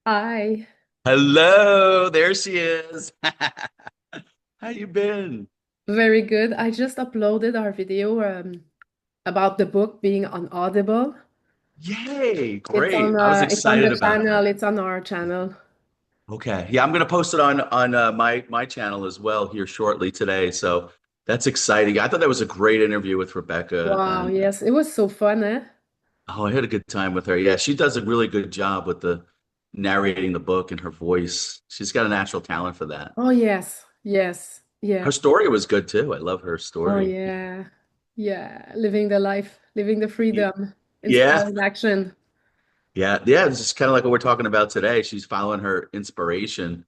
Hi. Hello, there she is. How you been? Very good. I just uploaded our video about the book being on Audible. Yay, It's great. I was it's on excited the about channel. that. It's on our channel. Okay. Yeah, I'm gonna post it on my channel as well here shortly today. So that's exciting. I thought that was a great interview with Rebecca Wow, and yes, it was so fun, eh? oh, I had a good time with her. Yeah, she does a really good job with the narrating the book and her voice. She's got a natural talent for that. Oh yes, yes, Her yeah. story was good too. I love her Oh story. yeah, yeah. Living the life, living the freedom, Yeah. inspiring action. Yeah, it's just kind of like what we're talking about today. She's following her inspiration.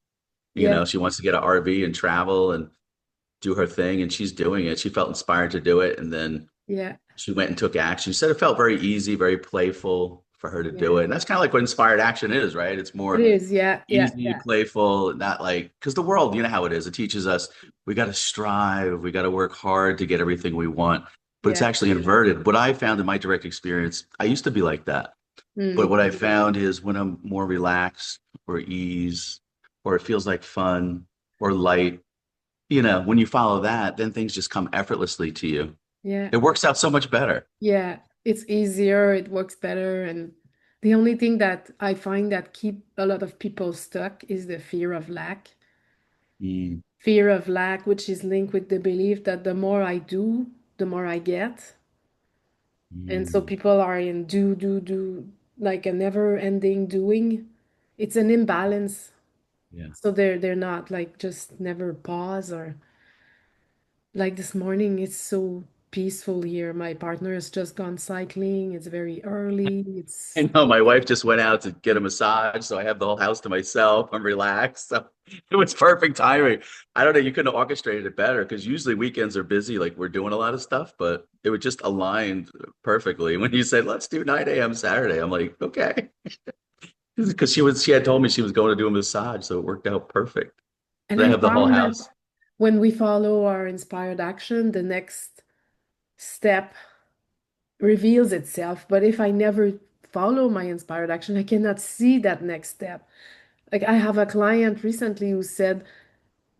Yeah, She wants to get an RV and travel and do her thing, and she's doing it. She felt inspired to do it, and then yeah, she went and took action. She said it felt very easy, very playful for her to do yeah. it. And that's kind of like what inspired action is, right? It's It more is. Yeah, yeah, easy, yeah, playful, not like because the world, you know how it is. It teaches us we got to strive, we got to work hard to get everything we want. But it's yeah. actually inverted. What I found in my direct experience, I used to be like that. But Mm, what I found is when I'm more relaxed or ease, or it feels like fun or light, when you follow that, then things just come effortlessly to you. yeah. It works out so much better. Yeah, it's easier, it works better, and the only thing that I find that keep a lot of people stuck is the fear of lack. Mm, Fear of lack, which is linked with the belief that the more I do, the more I get. And so mm, people are in do, like a never-ending doing. It's an imbalance. yeah. So they're not like just never pause or like this morning, it's so peaceful here. My partner has just gone cycling. It's very early. It's I know my wife just went out to get a massage, so I have the whole house to myself. I'm relaxed. So it was perfect timing. I don't know, you couldn't have orchestrated it better because usually weekends are busy, like we're doing a lot of stuff, but it would just aligned perfectly. When you said, let's do 9 a.m. Saturday, I'm like, okay. Because she had told me she was going to do a massage, so it worked out perfect. and They I have the whole found that house. when we follow our inspired action, the next step reveals itself. But if I never follow my inspired action, I cannot see that next step. Like I have a client recently who said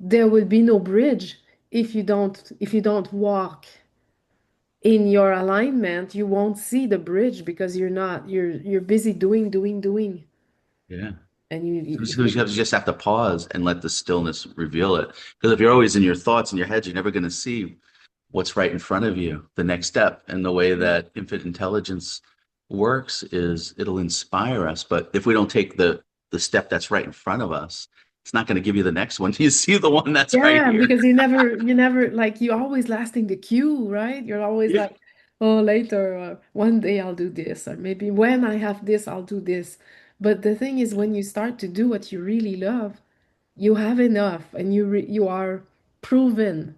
there will be no bridge if you don't walk in your alignment, you won't see the bridge because you're busy doing, Yeah. and you So if you you just have to pause and let the stillness reveal it. Because if you're always in your thoughts and your head, you're never going to see what's right in front of you, the next step. And the way that infinite intelligence works is it'll inspire us. But if we don't take the step that's right in front of us, it's not going to give you the next one. You see the one that's right Yeah, here. because you never like you're always lasting the queue, right? You're always Yeah. like, oh, later, or one day I'll do this, or maybe when I have this, I'll do this. But the thing is, when you start to do what you really love, you have enough, and you are proven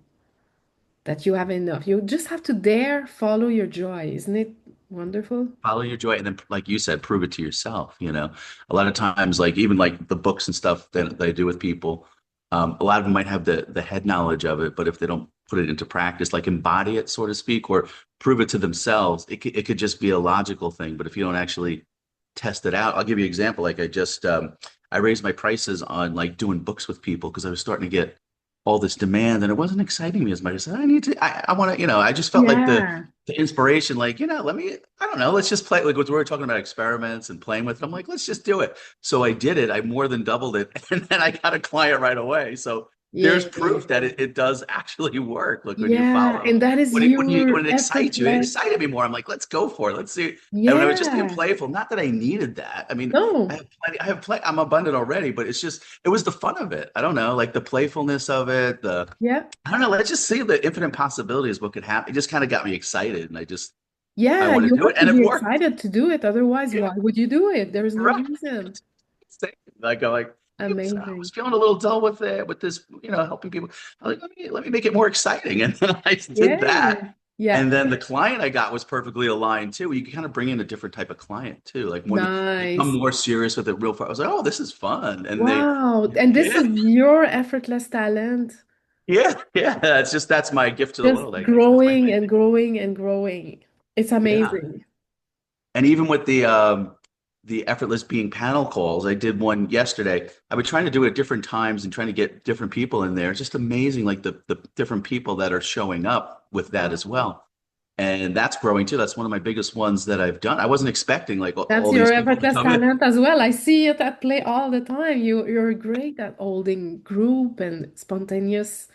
that you have enough. You just have to dare follow your joy. Isn't it wonderful? Follow your joy, and then like you said, prove it to yourself. A lot of times, like even like the books and stuff that I do with people, a lot of them might have the head knowledge of it, but if they don't put it into practice, like embody it, so to speak, or prove it to themselves, it could just be a logical thing. But if you don't actually test it out, I'll give you an example. Like I raised my prices on like doing books with people because I was starting to get all this demand and it wasn't exciting me as much. I said, I want to, I just felt like Yeah. the inspiration, like, I don't know, let's just play. Like, we were talking about experiments and playing with it. I'm like, let's just do it. So I did it. I more than doubled it. And then I got a client right away. So there's Yeah. proof that it does actually work. Look, when you Yeah. follow, And that is your when it excites you, it effortless. excited me more. I'm like, let's go for it. Let's see. And when I was just being Yeah. playful, not that I needed that. I mean, No. I'm abundant already, but it was the fun of it. I don't know, like the playfulness of it, Yeah. I don't know. Let's just see the infinite possibilities. What could happen? It just kind of got me excited, and I Yeah, want to you do it, have to and it be worked. excited to do it. Otherwise, Yeah, why would you do it? There is no right. reason. Like I'm like, I was Amazing. feeling a little dull with it, with this, helping people. I'm like, let me make it more exciting, and then I did Yeah. that. Yeah. And then the client I got was perfectly aligned too. You can kind of bring in a different type of client too. Like when they come Nice. more serious with it real fast. I was like, oh, this is fun. And Wow. And this yeah, is your effortless talent, yeah. That's my gift to the just world, I guess. That's my growing thing. and growing and growing. It's Yeah. amazing. And even with the effortless being panel calls. I did one yesterday. I've been trying to do it at different times and trying to get different people in there. It's just amazing, like the different people that are showing up with that as Wow. well. And that's growing too. That's one of my biggest ones that I've done. I wasn't expecting like That's all your these people to effortless come in. talent as well. I see it at play all the time. You're great at holding group and spontaneous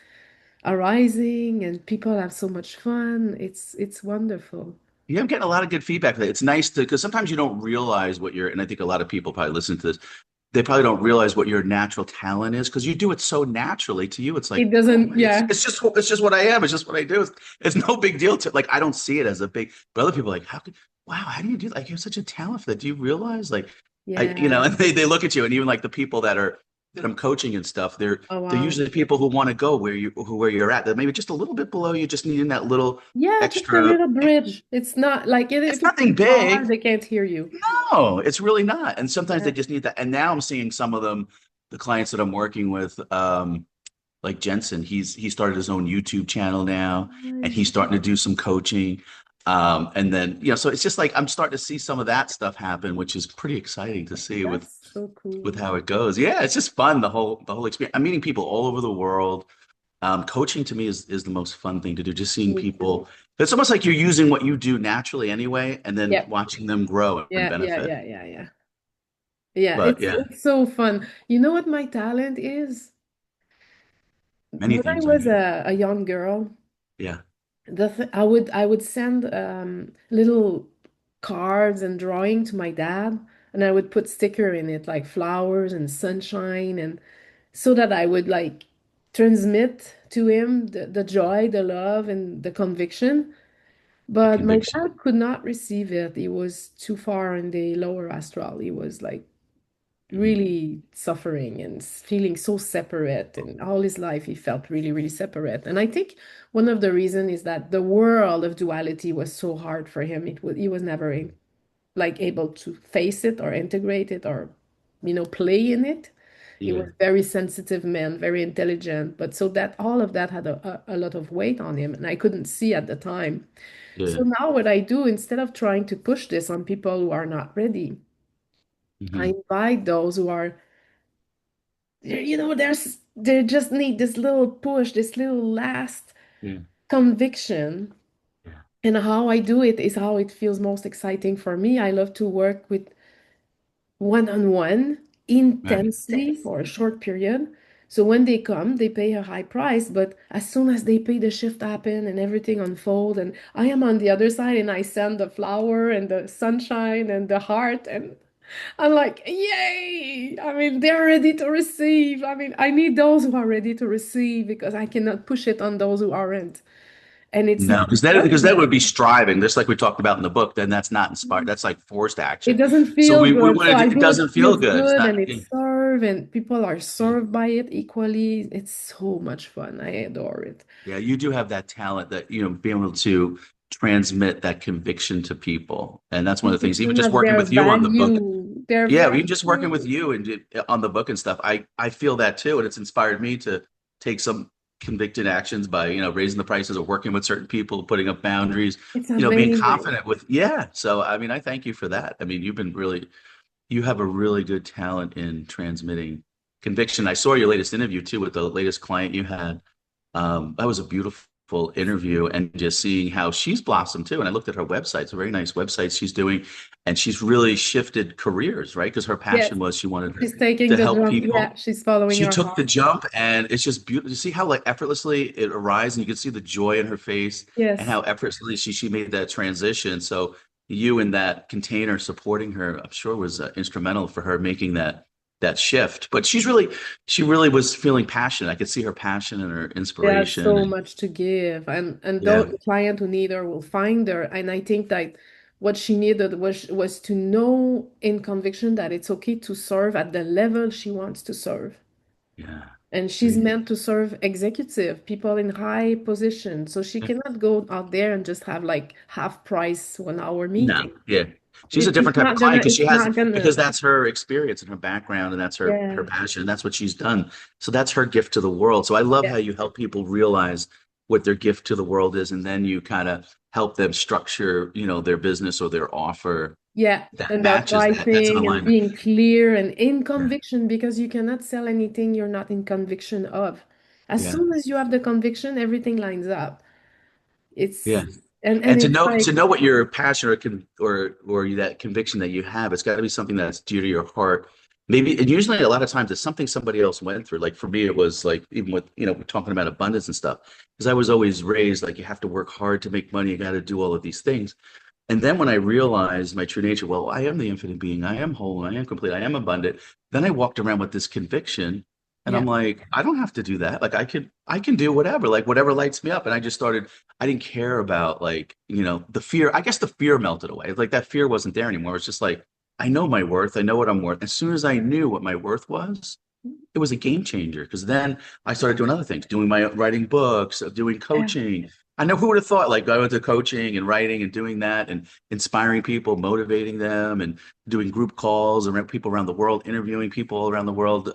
arising, and people have so much fun. It's wonderful. Yeah, I'm getting a lot of good feedback. It's nice to because sometimes you don't realize what you're, and I think a lot of people probably listen to this. They probably don't realize what your natural talent is because you do it so naturally. To you, it's like, It oh, doesn't, yeah, it's just what I am. It's just what I do. It's no big deal to like. I don't see it as a big. But other people are like, how could? Wow, how do you do that? Like, you have such a talent for that. Do you realize? Like, yeah. and they look at you, and even like the people that I'm coaching and stuff, Oh they're wow. usually people who want to go where you're at. That maybe just a little bit below you, just needing that little Yeah, just a extra. little bridge. It's not like if It's it's nothing too far, big. they can't hear you. No, it's really not. And sometimes they Yeah. just need that. And now I'm seeing some of them, the clients that I'm working with, like Jensen, he started his own YouTube channel now, and he's Nice. starting to do some coaching. And then, so it's just like I'm starting to see some of that stuff happen, which is pretty exciting to see That's so with cool. how it goes. Yeah, it's just fun, the whole experience. I'm meeting people all over the world. Coaching to me is the most fun thing to do, just seeing Me too. people. It's almost like you're using what you do naturally anyway, and then Yep. watching them grow and Yeah, yeah, benefit. yeah, yeah, yeah. Yeah, But yeah, it's so fun. You know what my talent is? many When I things, I was guess. a young girl, Yeah, I would send little cards and drawing to my dad, and I would put sticker in it like flowers and sunshine, and so that I would like transmit to him the joy, the love, and the conviction. the But my conviction. dad could not receive it. He was too far in the lower astral. He was like Mhm. really suffering and feeling so separate, and all his life he felt really, really separate. And I think one of the reasons is that the world of duality was so hard for him. He was never like able to face it or integrate it or play in it. He was Yeah, very sensitive man, very intelligent, but so that all of that had a lot of weight on him, and I couldn't see at the time. yeah. So now what I do, instead of trying to push this on people who are not ready, I Hmm. invite those who are, they just need this little push, this little last Yeah, conviction. yeah. And how I do it is how it feels most exciting for me. I love to work with one-on-one Right. intensely for a short period. So when they come, they pay a high price, but as soon as they pay, the shift happen and everything unfold, and I am on the other side and I send the flower and the sunshine and the heart, and I'm like, yay! I mean, they're ready to receive. I mean, I need those who are ready to receive because I cannot push it on those who aren't. And it's No, not because that would be judgment. striving, just like we talked about in the book. Then that's not inspired. That's like forced It action. doesn't So feel we good. So want to. I It do it doesn't feel feels good. It's good not. and Yeah, it's served and people are yeah. served by it equally. It's so much fun. I adore it. Yeah, you do have that talent that, being able to transmit that conviction to people. And that's one of the things, even Conviction just of working their with you on the book. value, their Yeah, even just working with value. you and on the book and stuff, I feel that too. And it's inspired me to take some convicted actions by, raising the prices or working with certain people, putting up boundaries, It's being amazing. confident with, yeah. So, I mean, I thank you for that. I mean, you have a really good talent in transmitting conviction. I saw your latest interview too with the latest client you had. That was a beautiful interview, and just seeing how she's blossomed too. And I looked at her website; it's a very nice website she's doing, and she's really shifted careers, right? Because her Yes, passion was she wanted she's taking to the help jump. Yeah, people. she's following She her took the heart. jump, and it's just beautiful. You see how like effortlessly it arises, and you can see the joy in her face, and Yes. how effortlessly she made that transition. So you in that container supporting her, I'm sure was instrumental for her making that shift. But she really was feeling passionate. I could see her passion and her There's inspiration. so And much to give, and yeah, the client who need her will find her. And I think that what she needed was to know in conviction that it's okay to serve at the level she wants to serve. yeah, And she's great. meant to serve executive people in high position, so she cannot go out there and just have like half price 1 hour No, meeting. yeah. She's a different type of client because It's not because gonna. that's her experience and her background and that's her Yeah, passion and that's what she's done. So that's her gift to the world. So I love yeah, how you help people realize what their gift to the world is, and then you kind of help them structure, their business or their offer Yeah, that about matches that. That's an writing and alignment. being clear and in Yeah. conviction because you cannot sell anything you're not in conviction of. As Yeah. soon as you have the conviction, everything lines up. Yeah. It's and And it's to like, know what your passion or that conviction that you have, it's got to be something that's dear to your heart. Maybe, and usually a lot of times it's something somebody else went through. Like for me, it was like even with, we're talking about abundance and stuff, because I was always raised like you have to work hard to make money, you got to do all of these things. And then when I realized my true nature, well, I am the infinite being, I am whole, I am complete, I am abundant. Then I walked around with this conviction, and yeah, I'm like, I don't have to do that. Like I can do whatever, like whatever lights me up. And I just started, I didn't care about like, the fear. I guess the fear melted away. Like that fear wasn't there anymore. It's just like, I know my worth, I know what I'm worth. As soon as I knew what my worth was, it was a game changer because then I started doing other things, doing my writing books, doing yeah, coaching. I know who would have thought like going to coaching and writing and doing that and inspiring people, motivating them, and doing group calls around people around the world, interviewing people all around the world,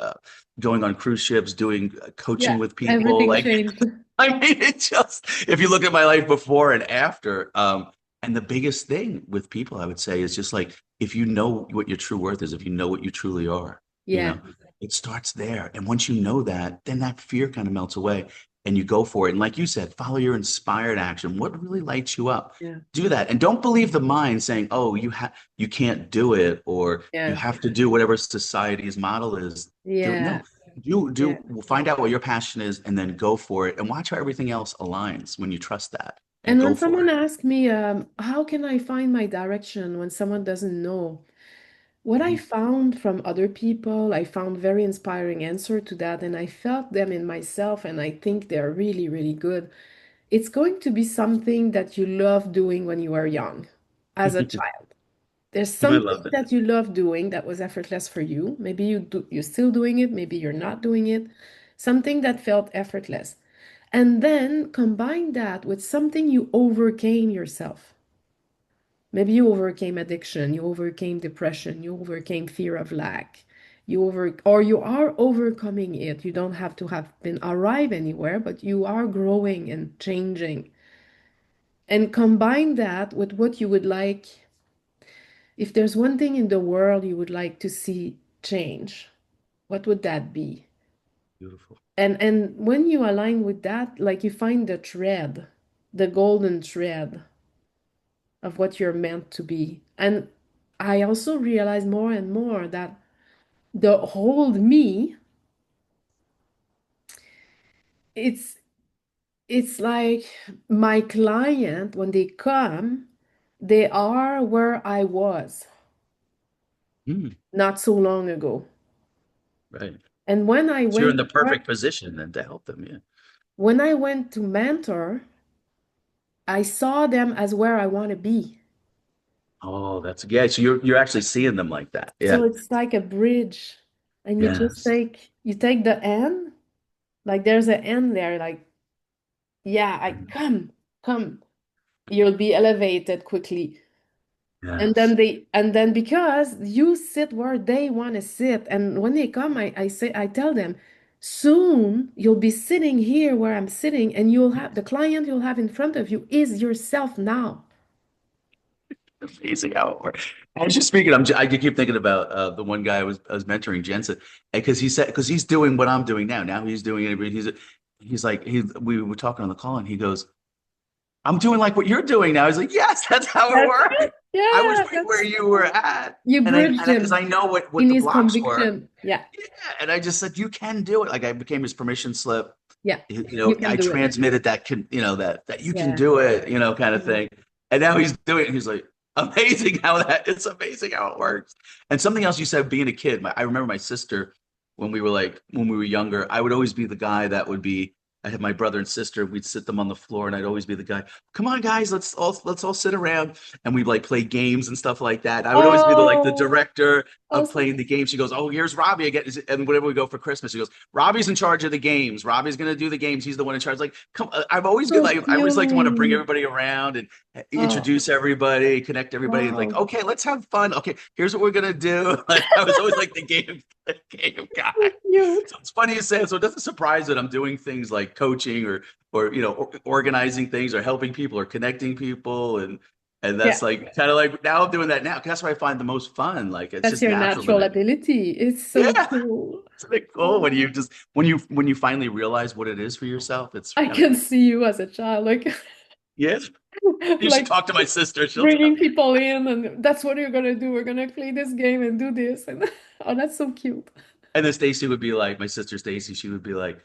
going on cruise ships, doing coaching yeah. with people. Everything Like, changed. I mean, it just, if you look at my life before and after, and the biggest thing with people, I would say, is just like, if you know what your true worth is, if you know what you truly are, you Yeah, know, it starts there. And once you know that, then that fear kind of melts away and you go for it. And like you said, follow your inspired action. What really lights you up? yeah, Do that. And don't believe the mind saying, oh, you can't do it, or you yeah, have to do whatever society's model is. Do it. yeah. No, do Yeah. find out what your passion is and then go for it and watch how everything else aligns when you trust that and And go when for someone it. asks me, how can I find my direction when someone doesn't know? What I Mhm. found from other people, I found very inspiring answer to that, and I felt them in myself, and I think they're really, really good. It's going to be something that you love doing when you were young, as a child. There's I something love that. that you love doing that was effortless for you. Maybe you're still doing it, maybe you're not doing it. Something that felt effortless. And then combine that with something you overcame yourself. Maybe you overcame addiction, you overcame depression, you overcame fear of lack. Or you are overcoming it. You don't have to have been arrive anywhere, but you are growing and changing. And combine that with what you would like. If there's one thing in the world you would like to see change, what would that be? Beautiful. And when you align with that, like you find the thread, the golden thread of what you're meant to be. And I also realize more and more that the whole me, it's it's like my client when they come, they are where I was Mm, not so long ago. right. And So you're in the perfect position then to help them. Yeah. when I went to mentor, I saw them as where I want to be. Oh, that's yeah. So you're actually seeing them like that. So Yeah. it's like a bridge. And Yes. you take the end, like there's an end there, like, yeah, I Mhm. come. You'll be elevated quickly. Yes. And then because you sit where they want to sit, and when they come, I tell them, soon you'll be sitting here where I'm sitting, and you'll have the client you'll have in front of you is yourself now. Amazing how it works. As you're speaking, I keep thinking about the one guy I was mentoring, Jensen, because he said because he's doing what I'm doing now. Now he's doing it. He's like we were talking on the call, and he goes, "I'm doing like what you're doing now." He's like, "Yes, that's how it That's works. it. I was Yeah, right where you were at, you and I bridged because I him know what in the his blocks were. conviction. Yeah, Yeah, and I just said you can do it. Like I became his permission slip. yeah, you can I do it. transmitted that you can Yeah. do it, kind of Yeah. thing. And now he's doing it. And he's like, it's amazing how it works. And something else you said, being a kid, I remember my sister when we were younger, I would always be the guy that would be, I had my brother and sister, we'd sit them on the floor and I'd always be the guy, come on guys, let's all sit around and we'd like play games and stuff like that. I would always be the Oh, director of also, playing the game. She goes, oh, here's Robbie again. And whenever we go for Christmas, she goes, Robbie's in charge of the games. Robbie's going to do the games. He's the one in charge. Like, come, I've always been so like, I always like to want to bring cute. everybody around and Oh, introduce everybody, connect everybody. Like, wow. okay, let's have fun. Okay, here's what we're going to do. Like, I was always like the game So guy. cute. So it's funny you say it. So it doesn't surprise that I'm doing things like coaching or organizing things or helping people or connecting people. And And Yeah, that's like kind of like now I'm doing that now. 'Cause that's where I find the most fun. Like it's that's just your natural to natural me. ability. It's so Yeah. cool. It's like cool when you Oh, just when you finally realize what it is for yourself. It's I kind of can cool. see you as a child, like Yeah. You should like talk to my sister. She'll tell bringing you. people in, and that's what you're gonna do. We're gonna play this game and do this, and oh, that's so cute. And then Stacy would be like, my sister Stacy, she would be like,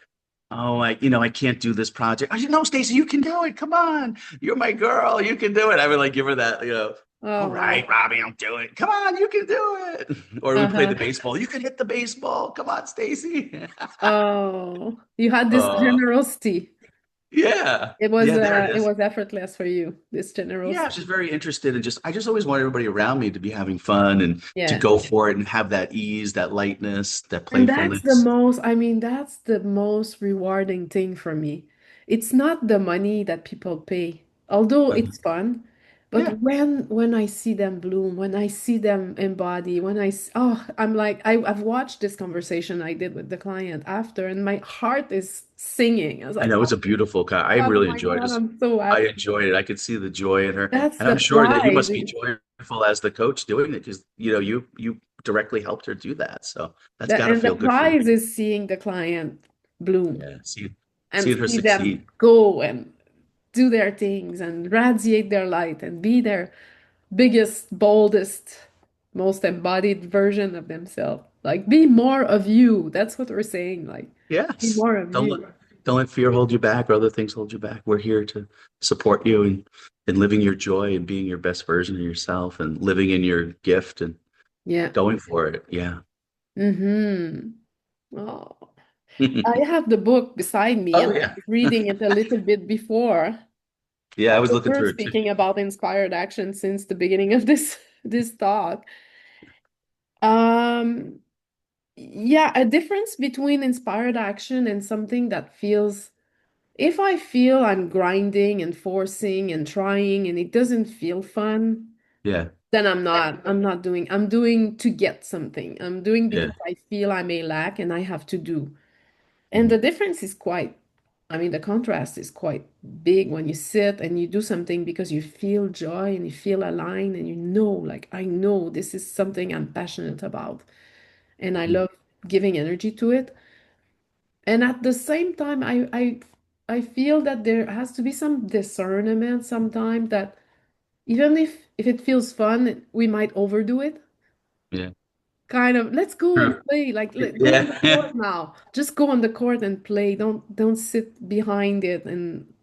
"Oh, I can't do this project." I said, "No, Stacy, you can do it. Come on, you're my girl. You can do it." I would like give her that. All Oh, right, Robbie, I'll do it. Come on, you can do it. Or we play the uh-huh. baseball. You can hit the baseball. Come on, Stacy. Oh, you had this uh, generosity. yeah, It was yeah, there it it is. was effortless for you, this Yeah, I generosity. was just very interested in I just always want everybody around me to be having fun and to Yeah. go for it and have that ease, that lightness, that And that's the playfulness. most, I mean, that's the most rewarding thing for me. It's not the money that people pay, although Uh, it's fun, but yeah. when I see them bloom, when I see them embody, oh, I'm like, I've watched this conversation I did with the client after, and my heart is singing. I was I like, know it's a beautiful car. I oh really my enjoyed God, this. I'm so I happy. enjoyed it. I could see the joy in her, That's and the I'm sure that you prize. must be joyful as the coach doing it because you directly helped her do that. So that's got to And the feel good for you. prize is seeing the client bloom Yeah, and seeing her see them succeed. go and do their things and radiate their light and be their biggest, boldest, most embodied version of themselves. Like, be more of you. That's what we're saying. Like, be Yes. more of Don't let you. don't let fear hold you back or other things hold you back. We're here to support you and living your joy and being your best version of yourself and living in your gift and Yeah. going for it. Yeah. Mm-hmm. Oh, I have the book beside me Oh and I yeah. was reading it a little bit before. Yeah, I was So looking we're through it too. speaking about inspired action since the beginning of this talk. Um, yeah, a difference between inspired action and something that feels, if I feel I'm grinding and forcing and trying and it doesn't feel fun, Yeah. then I'm doing to get something. I'm doing Yeah. because I feel I may lack and I have to do. And Mhm. the difference is quite, I mean, the contrast is quite big when you sit and you do something because you feel joy and you feel aligned and you know, like, I know this is something I'm passionate about and I Mhm. love giving energy to it. And at the same time, I feel that there has to be some discernment sometimes that even if it feels fun, we might overdo it. Yeah. Kind of, let's go and True. play. Like, go on the Yeah. court now. Just go on the court and play. Don't sit behind it and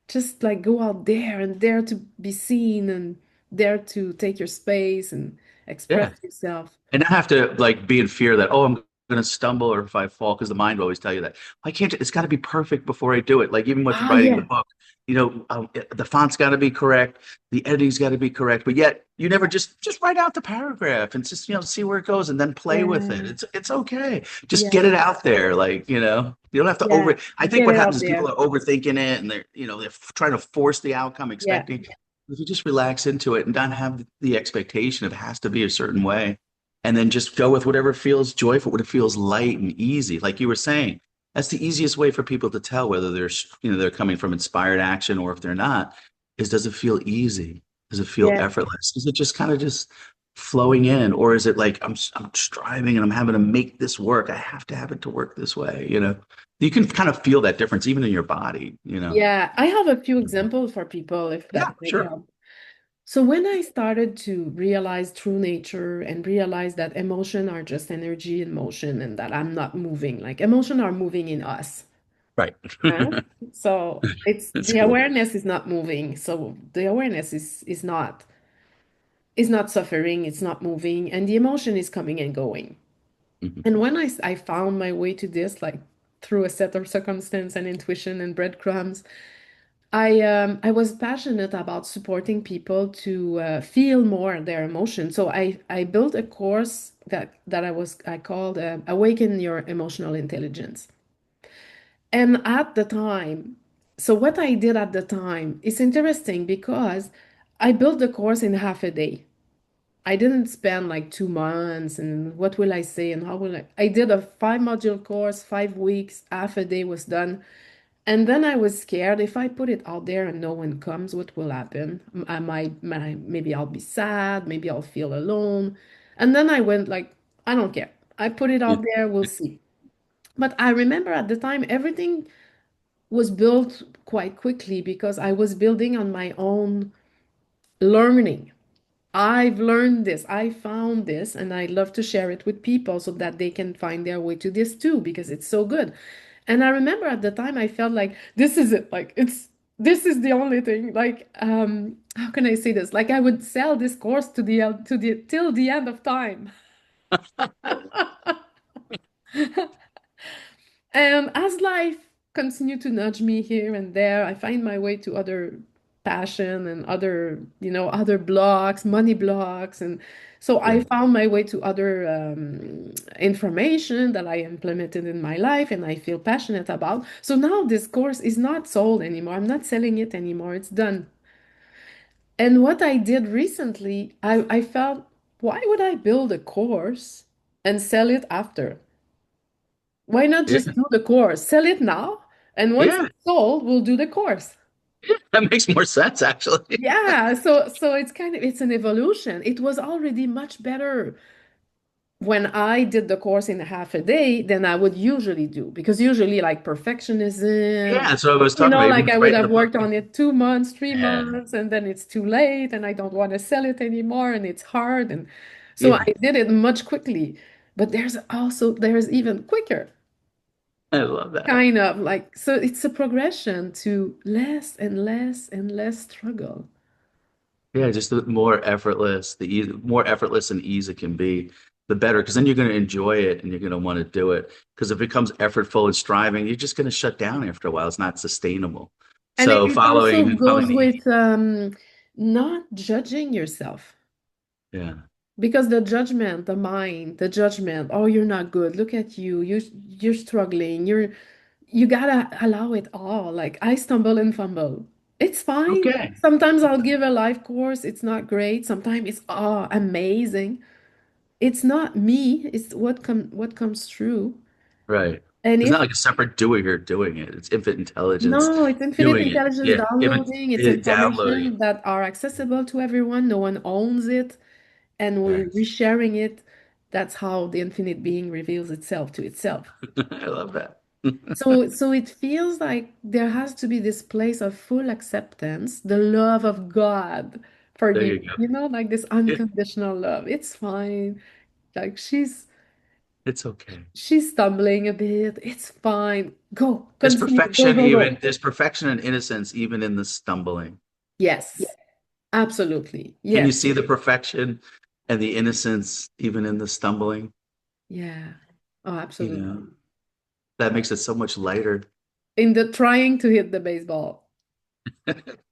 just like go out there and dare to be seen and dare to take your space and express Yeah. yourself. And not have to like be in fear that, oh, I'm going to stumble or if I fall, because the mind will always tell you that. I can't, it's got to be perfect before I do it. Like even with Ah, writing the yeah. book, the font's got to be correct, the editing's got to be correct, but yet you never just write out the paragraph and just, see where it goes and then play with it. Yeah. It's okay. Just get Yeah. it out there. Like, you don't have to Yeah. I think Get what it happens out is people there. are overthinking it and they're trying to force the outcome, Yeah. expecting. If you just relax into it and not have the expectation of it has to be a certain way and then just go with whatever feels joyful, what it feels light and easy. Like you were saying, that's the easiest way for people to tell whether they're coming from inspired action or if they're not, is does it feel easy? Does it feel Yeah. effortless? Is it just kind of just flowing in? Or is it like I'm striving and I'm having to make this work? I have to have it to work this way. You can kind of feel that difference even in your body. Yeah. I have a few examples for people if Yeah, that might sure. help. So when I started to realize true nature and realize that emotion are just energy in motion and that I'm not moving, like emotion are moving in us. Right. Huh? So it's That's the cool. awareness is not moving. So the awareness is not suffering, it's not moving, and the emotion is coming and going. Mhm. And when I found my way to this, like through a set of circumstance and intuition and breadcrumbs, I was passionate about supporting people to feel more their emotions. So I built a course that I called Awaken Your Emotional Intelligence. And at the time, so what I did at the time is interesting because I built the course in half a day. I didn't spend like 2 months and what will I say and how will I did a 5 module course, 5 weeks, half a day was done. And then I was scared if I put it out there and no one comes, what will happen? Maybe I'll be sad, maybe I'll feel alone. And then I went like, I don't care. I put it Yeah. out there, we'll see. But I remember at the time, everything was built quite quickly because I was building on my own learning. I've learned this, I found this, and I love to share it with people so that they can find their way to this too, because it's so good. And I remember at the time I felt like this is it, like this is the only thing. Like, how can I say this? Like I would sell this course to the till the end of time. And as life continued to nudge me here and there, I find my way to other passion and other, other blocks, money blocks. And so I Yeah. found my way to other information that I implemented in my life and I feel passionate about. So now this course is not sold anymore. I'm not selling it anymore. It's done. And what I did recently, I felt, why would I build a course and sell it after? Why not Yeah. just do the course? Sell it now, and once Yeah. it's sold, we'll do the course. That makes more sense, actually. Yeah, so it's an evolution. It was already much better when I did the course in half a day than I would usually do because usually like perfectionism, Yeah. So I was talking about even like I just would writing the have book. worked on it 2 months, three Yeah. months, and then it's too late and I don't want to sell it anymore and it's hard and so Yeah. I did it much quickly. But there's even quicker. I love that. Kind of like, so it's a progression to less and less and less struggle. Yeah, just the more effortless, more effortless and ease it can be, the better. Because then you're going to enjoy it and you're going to want to do it. Because if it becomes effortful and striving, you're just going to shut down after a while. It's not sustainable. And So it also following and goes following the, with not judging yourself yeah, because the judgment, the mind, the judgment, oh, you're not good. Look at you. You're struggling. You gotta allow it all. Like I stumble and fumble. It's fine. okay, Sometimes I'll give a life course. It's not great. Sometimes it's amazing. It's not me, it's what comes through. right. And It's not if like a separate doer here doing it. It's infinite intelligence no, it's infinite doing it. intelligence Yeah, downloading, it's downloading information that are accessible to everyone, no one owns it, and it. we're sharing it. That's how the infinite being reveals itself to itself. Right. I love that. So it feels like there has to be this place of full acceptance, the love of God for There you, you go. like this Yeah, unconditional love. It's fine. Like it's okay. she's stumbling a bit. It's fine. Go, continue. Go, go, go. There's perfection and innocence even in the stumbling. Yes, absolutely. Can you Yes. see the perfection and the innocence even in the stumbling? Yeah. Oh, You absolutely. know, that makes it so much lighter. In the trying to hit the baseball,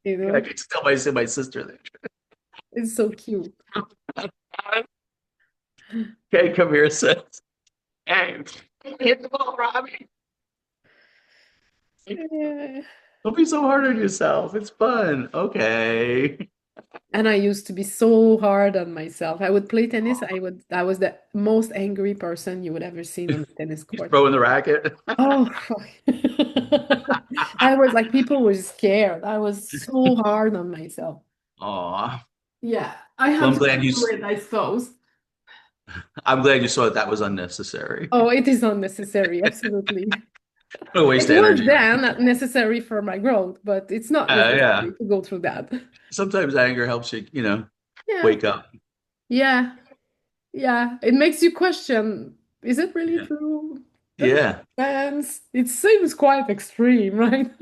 you I know, can still might see my sister it's so cute. there. Okay, come here, sis. Hey, hit the ball, Robbie. Yeah. Don't be so hard on yourself. It's fun. Okay. And I used to be so hard on myself. I would play tennis. I was the most angry person you would ever seen on the tennis He's court. throwing the racket. Oh, fuck. I was like, people were scared. I was so hard on myself. Aw. Yeah, I Well, have to do it, I suppose. I'm glad you saw that that was unnecessary. Oh, it is unnecessary, absolutely. What a It waste of was energy. then necessary for my growth, but it's not Yeah. necessary to go through that. Sometimes anger helps you, Yeah, wake up. yeah, yeah. It makes you question, is it really Yeah. true? Does it Yeah. make sense? It seems quite extreme, right?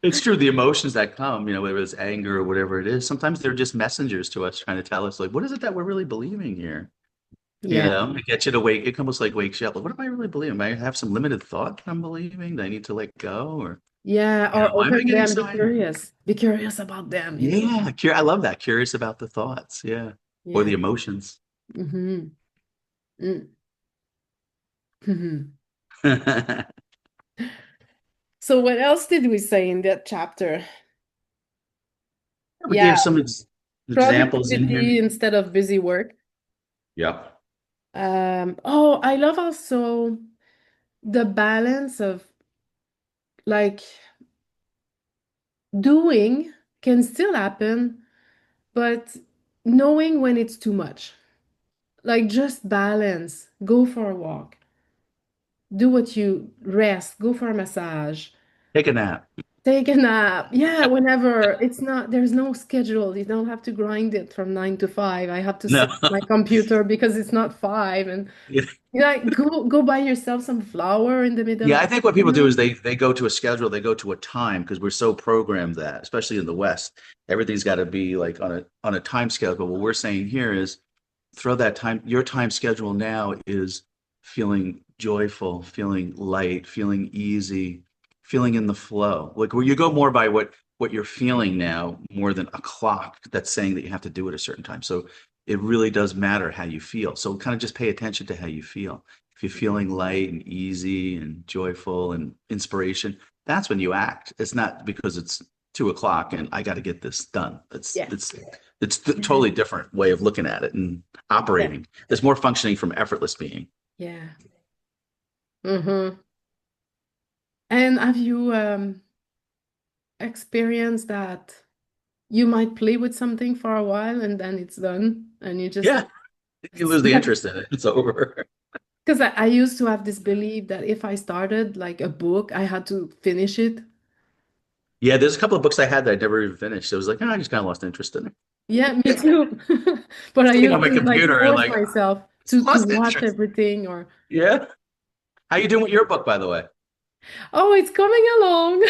It's true. The emotions that come, whether it's anger or whatever it is, sometimes they're just messengers to us trying to tell us, like, what is it that we're really believing here? Yeah, It gets you to wake, it almost like wakes you up. Like, what am I really believing? I have some limited thought that I'm believing that I need to let go, or, yeah. Or why am I open getting them, so be angry? curious. Be curious about them, Yeah. I love that. Curious about the thoughts. Yeah. Or Yeah. the emotions. Mm-hmm. Mm-hmm. So what else did we say in that chapter? We Yeah, gave some examples in here. productivity instead of busy work. Yep. Oh, I love also the balance of Like doing can still happen, but knowing when it's too much. Like just balance, go for a walk, do what you rest, go for a massage, Take a nap. take a nap. Yeah, whenever it's not, there's no schedule. You don't have to grind it from 9 to 5. I have to No. sit at my computer because it's not 5. And Yeah. you know, like, go buy yourself some flour in the middle Yeah, of I think what people do dinner. is they go to a schedule, they go to a time because we're so programmed that, especially in the West, everything's got to be like on a time schedule. But what we're saying here is throw that time, your time schedule now is feeling joyful, feeling light, feeling easy, feeling in the flow. Like where you go more by what you're feeling now more than a clock that's saying that you have to do it a certain time. So it really does matter how you feel. So kind of just pay attention to how you feel. If you're feeling light and easy and joyful and inspiration, that's when you act. It's not because it's 2 o'clock and I got to get this done. It's Yeah. it's it's a Yeah. totally different way of looking at it and Yeah. operating. There's more functioning from effortless being. Yeah. Mm-hmm. And have you experienced that you might play with something for a while and then it's done and you just Yeah, you lose the interest in it. It's over. because I used to have this belief that if I started like a book, I had to finish it. Yeah, there's a couple of books I had that I never even finished. It was like, oh, I just kind of lost interest in it. Yeah, me too. But I Sitting on used my to like computer and force like, myself just to lost watch interest. everything or Yeah. How you doing with your book, by the way? oh, it's coming along.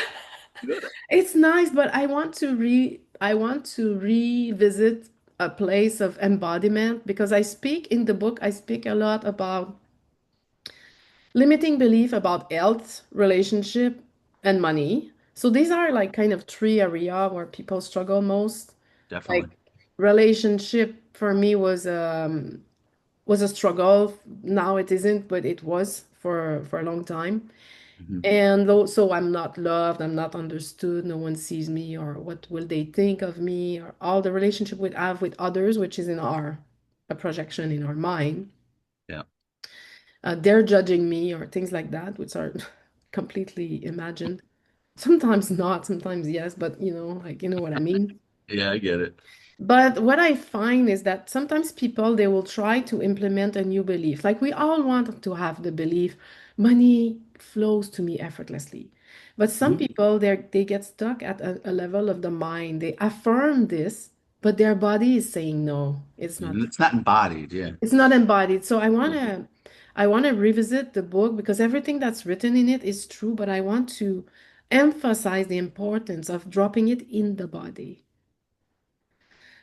Good. It's nice, but I want to revisit a place of embodiment because I speak in the book, I speak a lot about limiting belief about health, relationship, and money. So these are like kind of three area where people struggle most. Like Definitely. relationship for me was a struggle. Now it isn't, but it was for a long time. Mhm. And so I'm not loved, I'm not understood, no one sees me, or what will they think of me, or all the relationship we have with others, which is in our a projection in our mind. Yeah. They're judging me or things like that, which are completely imagined. Sometimes not, sometimes yes, but like you know what I mean. Yeah, I get it. But what I find is that sometimes people they will try to implement a new belief. Like we all want to have the belief money flows to me effortlessly. But some Mhm. people they get stuck at a level of the mind. They affirm this, but their body is saying no, it's not And it's not embodied. Yeah. it's not embodied. So Yeah. I want to revisit the book because everything that's written in it is true, but I want to emphasize the importance of dropping it in the body.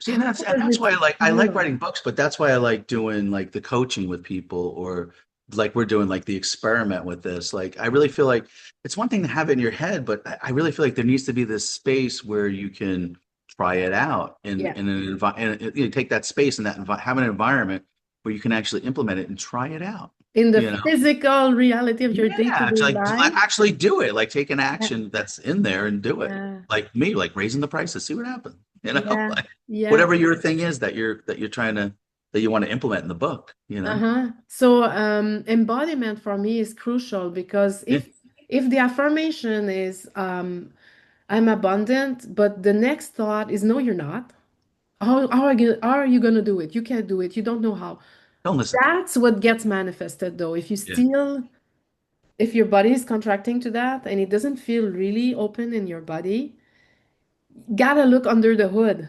See, How and does that's it why I like feel? writing books, but that's why I like doing like the coaching with people or like we're doing like the experiment with this. Like I really feel like it's one thing to have it in your head, but I really feel like there needs to be this space where you can try it out Yeah. in an environment, you know, take that space and have an environment where you can actually implement it and try it out, In the you know? physical reality of your Yeah, day-to-day to life. actually do it, like take an Yeah. action that's in there and do it. Yeah. Like me, like raising the prices, see what happens. You know, Yeah. like Yeah. whatever your thing is that you're trying to that you want to implement in the book, you know? Uh-huh. So embodiment for me is crucial because Yeah. if the affirmation is I'm abundant, but the next thought is no, you're not. How are you gonna do it? You can't do it. You don't know how. Don't listen to it. That's what gets manifested though. Yeah. If your body is contracting to that and it doesn't feel really open in your body, gotta look under the hood.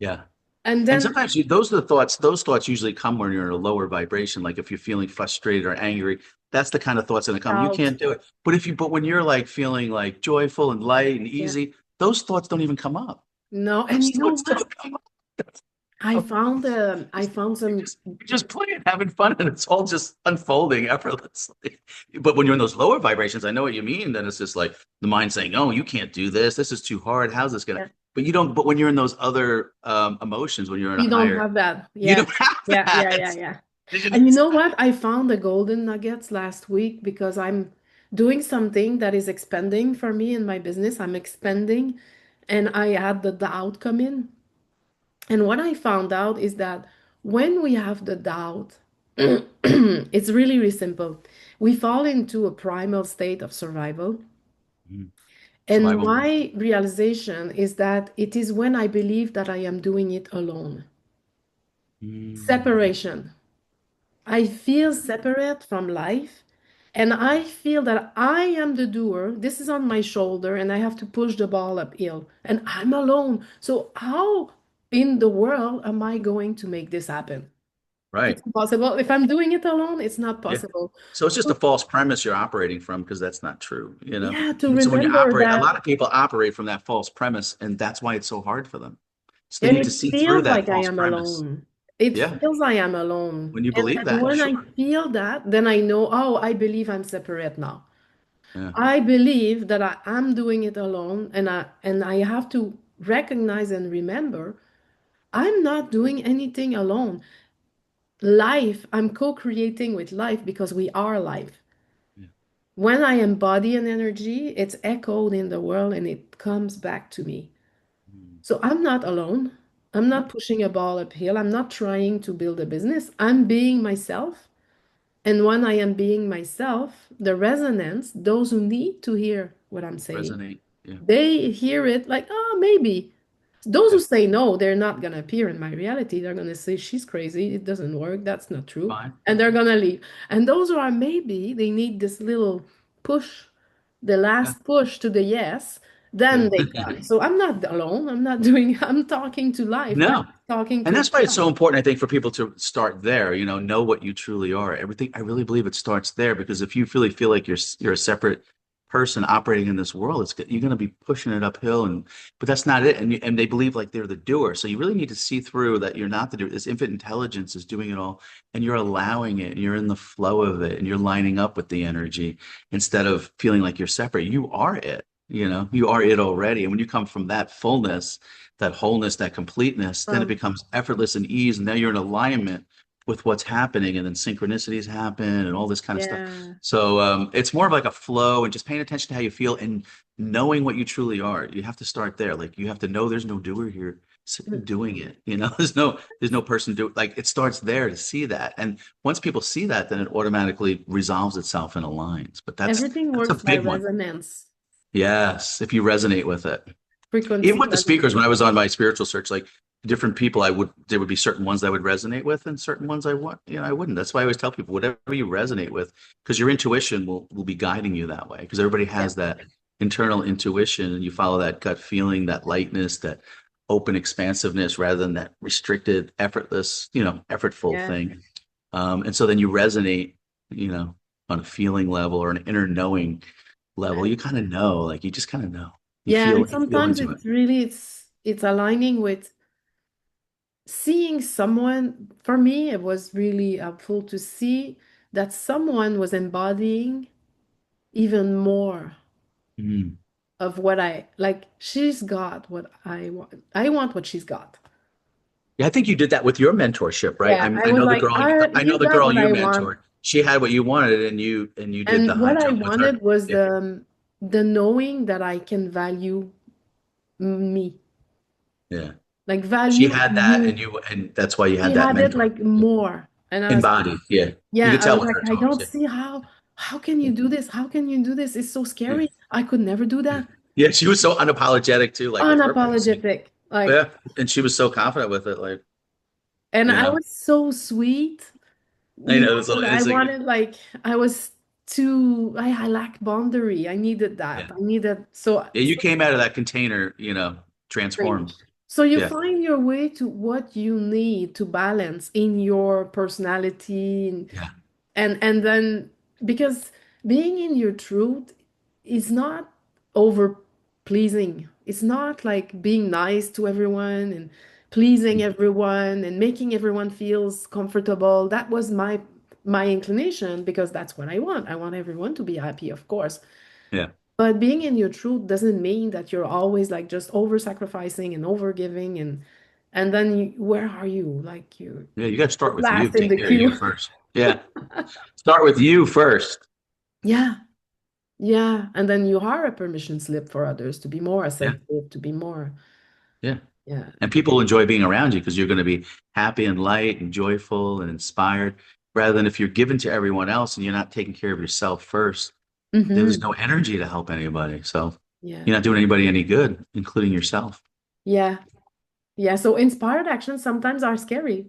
Yeah. And And then sometimes those are the thoughts, those thoughts usually come when you're in a lower vibration. Like if you're feeling frustrated or angry, that's the kind of thoughts that come. You out. can't do it. But when you're like feeling like joyful and light and Yeah. easy, those thoughts don't even come up. No, and Those you know thoughts what? don't come I just found some you're just playing, having fun, and it's all just unfolding effortlessly. But when you're in those lower vibrations, I know what you mean. Then it's just like the mind saying, "Oh, you can't do this. This is too hard. How's this gonna?" yeah, But you don't. But when you're in those other emotions, when you're in a you don't higher, have that. you Yeah. don't have Yeah, yeah, that. yeah, yeah. It's And you just, know what? I found the golden nuggets last week because I'm doing something that is expanding for me in my business. I'm expanding and I had the doubt come in. And what I found out is that when we have the doubt, it's really, really simple. We fall into a primal state of survival. Mm. And Survival mode. my realization is that it is when I believe that I am doing it alone. Mm. Separation. I feel separate from life, and I feel that I am the doer. This is on my shoulder, and I have to push the ball uphill, and I'm alone. So, how in the world am I going to make this happen? It's Right. impossible. If I'm doing it alone, it's not Yeah. possible. So it's just a false premise you're operating from because that's not true, you know? Yeah, to And so when you remember operate, a that, lot of people operate from that false premise, and that's why it's so hard for them. So they and need to it see through feels that like I false am premise. alone. It Yeah. feels I am alone. When you believe And that, when I sure. feel that, then I know, oh, I believe I'm separate now. Yeah. I believe that I am doing it alone, and I have to recognize and remember I'm not doing anything alone. Life, I'm co-creating with life because we are life. Yeah. When I embody an energy, it's echoed in the world and it comes back to me. Mm. So I'm not alone. I'm No. not pushing a ball uphill. I'm not trying to build a business. I'm being myself. And when I am being myself, the resonance, those who need to hear what I'm saying, Resonate. Yeah. they hear it like, oh, maybe. Those who Yeah. say no, they're not going to appear in my reality. They're going to say, she's crazy. It doesn't work. That's not true. Fine. And they're going to leave. And those who are maybe, they need this little push, the Yeah. last push to the yes, then Yeah. they come. So I'm not alone. I'm not doing, I'm talking to life. I'm No. talking And to that's why it's myself. so important, I think, for people to start there, know what you truly are. Everything, I really believe it starts there because if you really feel like you're a separate person operating in this world, you're going to be pushing it uphill but that's not it. And they believe like they're the doer. So you really need to see through that you're not the doer. This infinite intelligence is doing it all and you're allowing it and you're in the flow of it and you're lining up with the energy instead of feeling like you're separate. You are it. You are it already. And when you come from that fullness, that wholeness, that completeness, then it Um, becomes effortless and ease. And now you're in alignment with what's happening, and then synchronicities happen and all this kind of stuff. yeah. So it's more of like a flow and just paying attention to how you feel and knowing what you truly are. You have to start there. Like you have to know there's no doer here doing it. There's no person do like it starts there to see that. And once people see that, then it automatically resolves itself and aligns. But that's Everything that's a works by big one. resonance, Yes, if you resonate with it. Even frequency with the speakers, resonance. when I was on my spiritual search, like different people, there would be certain ones I would resonate with, and certain ones I wouldn't. That's why I always tell people, whatever you resonate with, because your intuition will be guiding you that way. Because everybody Yeah. has that internal intuition, and you follow that gut feeling, that lightness, that open expansiveness, rather than that restricted, effortless, effortful Yeah. thing. And so then you resonate, you know, on a feeling level or an inner knowing level. You kind of know, like you just kind of know. You Yeah, feel and you feel sometimes into it. it's aligning with seeing someone. For me, it was really helpful to see that someone was embodying even more Mm. of what I like. She's got what I want. I want what she's got. Yeah, I think you did that with your mentorship, right? Yeah, I, I I was know the like, girl. I know you the got girl what you I want. mentored. She had what you wanted, and you did the And high what I jump with her. wanted was Yeah, the knowing that I can value me, yeah. like She value had that, you. and that's why you She had that had it mentor. like Yeah. more. And I was Embodied. Yeah, you yeah, could I tell was with like, her I don't talks. Yeah, see how can you do this? How can you do this? It's so yeah, scary. I could never do yeah. that. Yeah, she was so unapologetic too, like with her pricing. Unapologetic. Like, Yeah, and she was so confident with it, like and you I know. was so sweet. I You know know, I it's like wanted like I was too I lacked boundary. I needed yeah, that. I needed so yeah. You came out of that container, strange. transformed. So you Yeah, find your way to what you need to balance in your personality yeah. and then because being in your truth is not over pleasing. It's not like being nice to everyone and pleasing everyone and making everyone feels comfortable. That was my inclination because that's what I want. I want everyone to be happy, of course. Yeah. But being in your truth doesn't mean that you're always like just over sacrificing and over giving and then where are you? Like Yeah, you got to you're start with you. last in Take the care of you queue. first. Yeah. Start with you first. Yeah. Yeah, and then you are a permission slip for others to be more Yeah. assertive, to be more, Yeah. yeah, And people enjoy being around you because you're going to be happy and light and joyful and inspired rather than if you're given to everyone else and you're not taking care of yourself first. there was Mm-hmm. no energy to help anybody. So Yeah. you're not doing anybody any good, including yourself. Yeah. Yeah. So inspired actions sometimes are scary,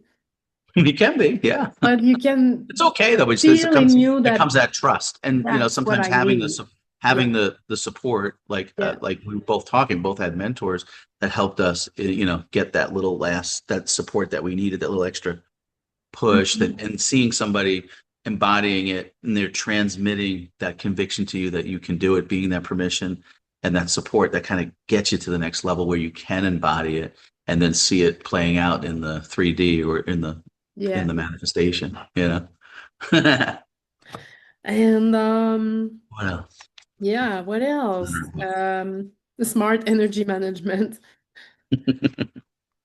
You can be, yeah. but you can It's okay though. feel in you It that comes that trust, and that's what sometimes I need. Yeah. having the support, Yeah. like we were both talking, both had mentors that helped us, get that little last that support that we needed, that little extra push, that Mhm. and seeing somebody embodying it and they're transmitting that conviction to you that you can do it, being that permission and that support that kind of gets you to the next level where you can embody it and then see it playing out in the 3D or in Yeah. the manifestation. What And else? yeah, what else? The smart energy management,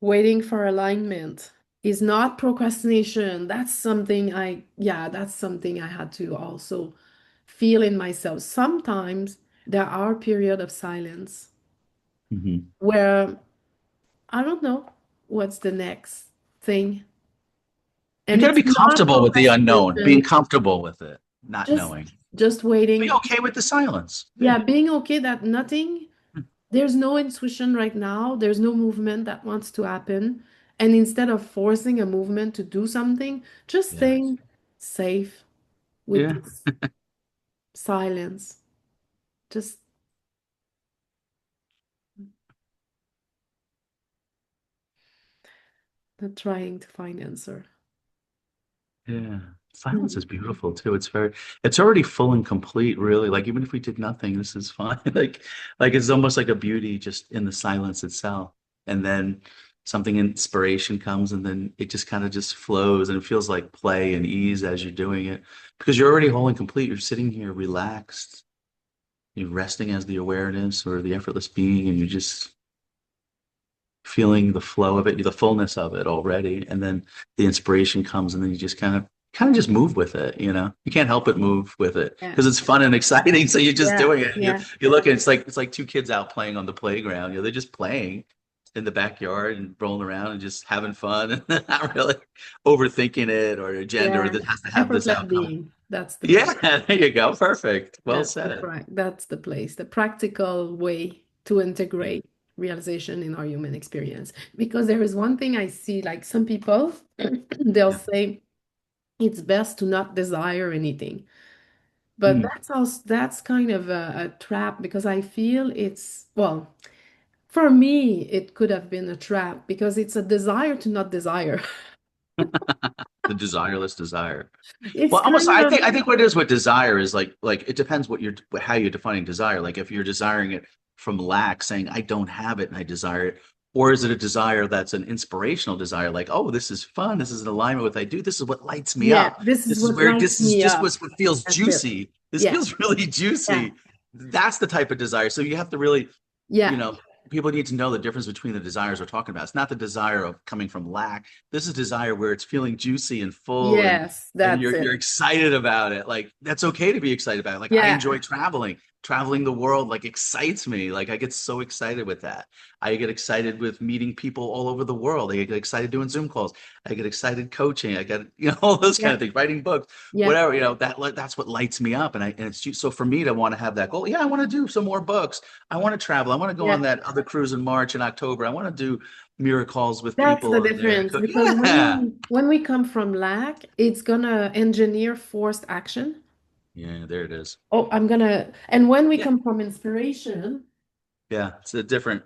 waiting for alignment is not procrastination. That's something I had to also feel in myself. Sometimes there are periods of silence Mhm. where I don't know what's the next thing. You And got to it's be not comfortable with the unknown, being procrastination, comfortable with it, not just knowing. just Be waiting. okay with the silence. Yeah. Yeah, being okay that nothing, there's no intuition right now, there's no movement that wants to happen. And instead of forcing a movement to do something, just Yeah. staying safe with Yeah. this silence, just not trying to find answer. Yeah. Silence is Mhm. beautiful too. It's already full and complete, really. Like even if we did nothing, this is fine. Like it's almost like a beauty just in the silence itself. And then something inspiration comes and then it just kind of just flows and it feels like play and ease as you're doing it because you're already whole and complete. You're sitting here relaxed. You're resting as the awareness or the effortless being, and you're just feeling the flow of it, the fullness of it already, and then the inspiration comes, and then you just kind of just move with it. You can't help but move with it Yeah, because it's fun and exciting. So you're just yeah, doing it. You yeah, you look, and it's like two kids out playing on the playground. They're just playing in the backyard and rolling around and just having fun and not really overthinking it or agenda or yeah. that has to have this Effortless outcome. being, that's the Yeah, place. there you go. Perfect. Well said. That's the place, the practical way to Yeah. integrate realization in our human experience. Because there is one thing I see, like some people, they'll Yeah. say it's best to not desire anything. But Mm. that's kind of a trap because I feel it's, well, for me, it could have been a trap because it's a desire to not desire. The desireless desire. It's Well, almost kind of, I think what it is with desire is like it depends how you're defining desire. Like if you're desiring it from lack, saying I don't have it and I desire it, or is it a desire that's an inspirational desire, like, oh, this is fun, this is in alignment with what I do, this is what lights me yeah, up. this is This is what where lights this is me just up. what feels That's it. juicy. This Yeah, feels really yeah, juicy. That's the type of desire. So you have to really, you yeah. know, people need to know the difference between the desires we're talking about. It's not the desire of coming from lack. This is desire where it's feeling juicy and full Yes, and that's you're it. excited about it. Like that's okay to be excited about it. Like I Yeah, enjoy traveling. Traveling the world like excites me. Like I get so excited with that. I get excited with meeting people all over the world. I get excited doing Zoom calls. I get excited coaching. I get all those kind yeah, of things. Writing books, yeah, whatever. That's what lights me up. And it's so for me to want to have that goal. Yeah, I want to do some more books. I want to travel. I want to go on yeah. that other cruise in March and October. I want to do miracles with That's people the on there. difference because Yeah. when we come from lack, it's gonna engineer forced action. Yeah, there it is. Oh, I'm gonna, and when we Yeah. come from inspiration, Yeah, it's a different.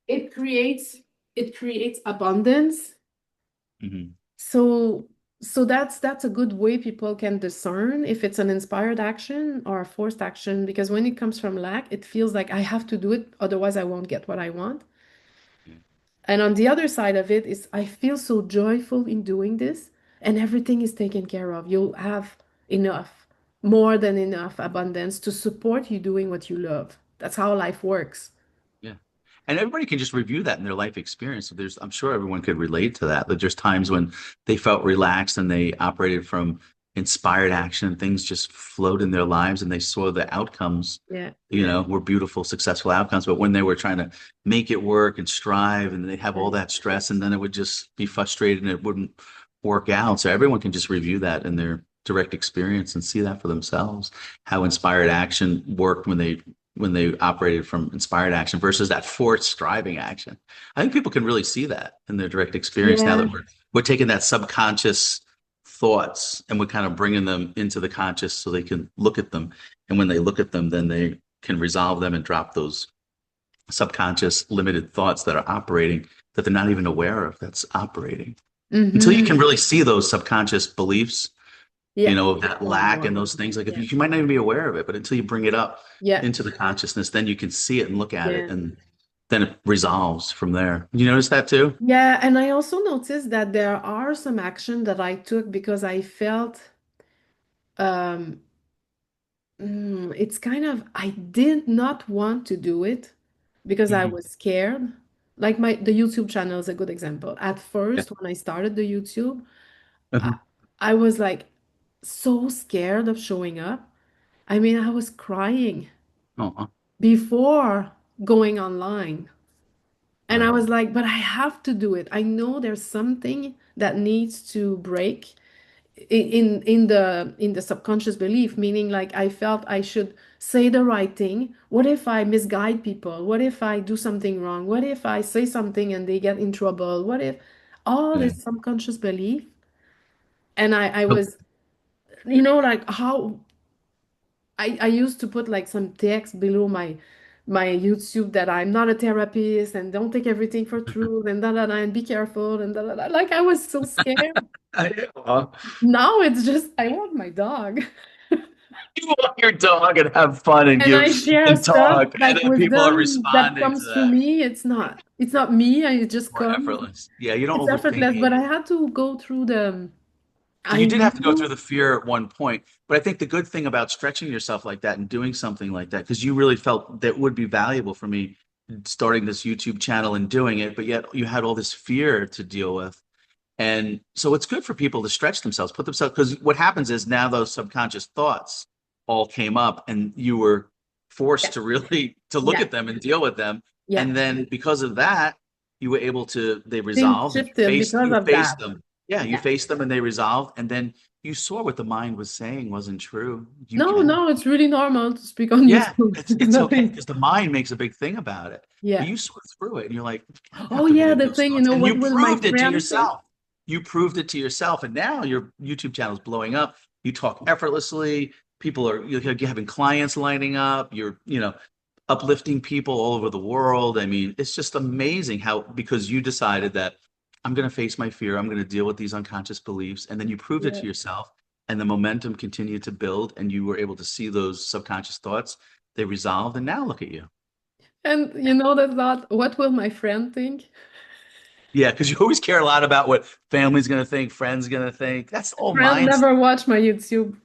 it creates it creates abundance. Mhm. So that's a good way people can discern if it's an inspired action or a forced action because when it comes from lack, it feels like I have to do it, otherwise I won't get what I want. Yeah. And on the other side of it is I feel so joyful in doing this and everything is taken care of. You'll have enough, more than enough abundance to support you doing what you love. That's how life works. Yeah. And everybody can just review that in their life experience. So I'm sure everyone could relate to that. That there's times when they felt relaxed and they operated from inspired action and things just flowed in their lives and they saw the outcomes, Yeah. were beautiful, successful outcomes. But when they were trying to make it work and strive and they'd have all that stress and then it would just be frustrated and it wouldn't work out. So everyone can just review that in their direct experience and see that for themselves, how inspired action worked when they operated from inspired action versus that forced striving action. I think people can really see that in their direct experience now Yeah. that we're taking that subconscious thoughts and we're kind of bringing them into the conscious so they can look at them. And when they look at them, then they can resolve them and drop those subconscious limited thoughts that are operating that they're not even aware of that's operating. Until you Mm-hmm. can really see those subconscious beliefs, Yeah. of that lack and those things, like if Yeah. you might not even be aware of it, but until you bring it up Yeah. into the consciousness, then you can see it and look at it, Yeah. and then it resolves from there. You notice that too? Yeah. And I also noticed that there are some action that I took because I felt um it's kind of I did not want to do it because I Hmm. was scared. Like the YouTube channel is a good example. At Yeah. first, when I started the YouTube, I, Uh-huh. I was like so scared of showing up. I mean, I was crying Oh, before going online. And I right. was like, but I have to do it. I know there's something that needs to break in the subconscious belief, meaning like I felt I should say the right thing. What if I misguide people? What if I do something wrong? What if I say something and they get in trouble? What if all Yeah. this subconscious belief? And I So, was, like how I used to put like some text below my YouTube that I'm not a therapist and don't take everything for truth and da da da and be careful and da da da. Like I was so scared. uh, Now it's just I want my dog. you walk your dog and have fun and And give I share and stuff talk, and like then people are wisdom that responding to comes through that. me. It's not me. It just More comes. effortless. Yeah, you don't It's overthink effortless, it. but I had to go through the I You did have to go knew. through the fear at one point, but I think the good thing about stretching yourself like that and doing something like that, because you really felt that would be valuable for me starting this YouTube channel and doing it, but yet you had all this fear to deal with. And so it's good for people to stretch themselves, put themselves, because what happens is now those subconscious thoughts all came up and you were Yeah, forced to really to look yeah, at them and deal with them. yeah. And then because of that, you were able to, they Things resolved and shifted because you of that. faced them. Yeah, you Yeah. faced them and they resolved. And then you saw what the mind was saying wasn't true. You No, can. no, it's really normal to speak on Yeah, YouTube. There's it's okay nothing. because the mind makes a big thing about it. But Yeah. you sort through it and you're like, I don't have Oh to yeah, believe the those thing, thoughts. And what you will my proved it to friend think? yourself. You proved it to yourself. And now your YouTube channel is blowing up. You talk effortlessly. People are you're having clients lining up. You're, uplifting people all over the world. I mean, it's just amazing how because you decided that I'm going to face my fear, I'm going to deal with these unconscious beliefs, and then you proved it Yeah. to yourself, and the momentum continued to build, and you were able to see those subconscious thoughts. They resolved, and now look at you. And you know the thought, what will my friend think? Yeah, because you always care a lot about what family's going to think, friends going to think. That's all Friend mindset. never watch my YouTube.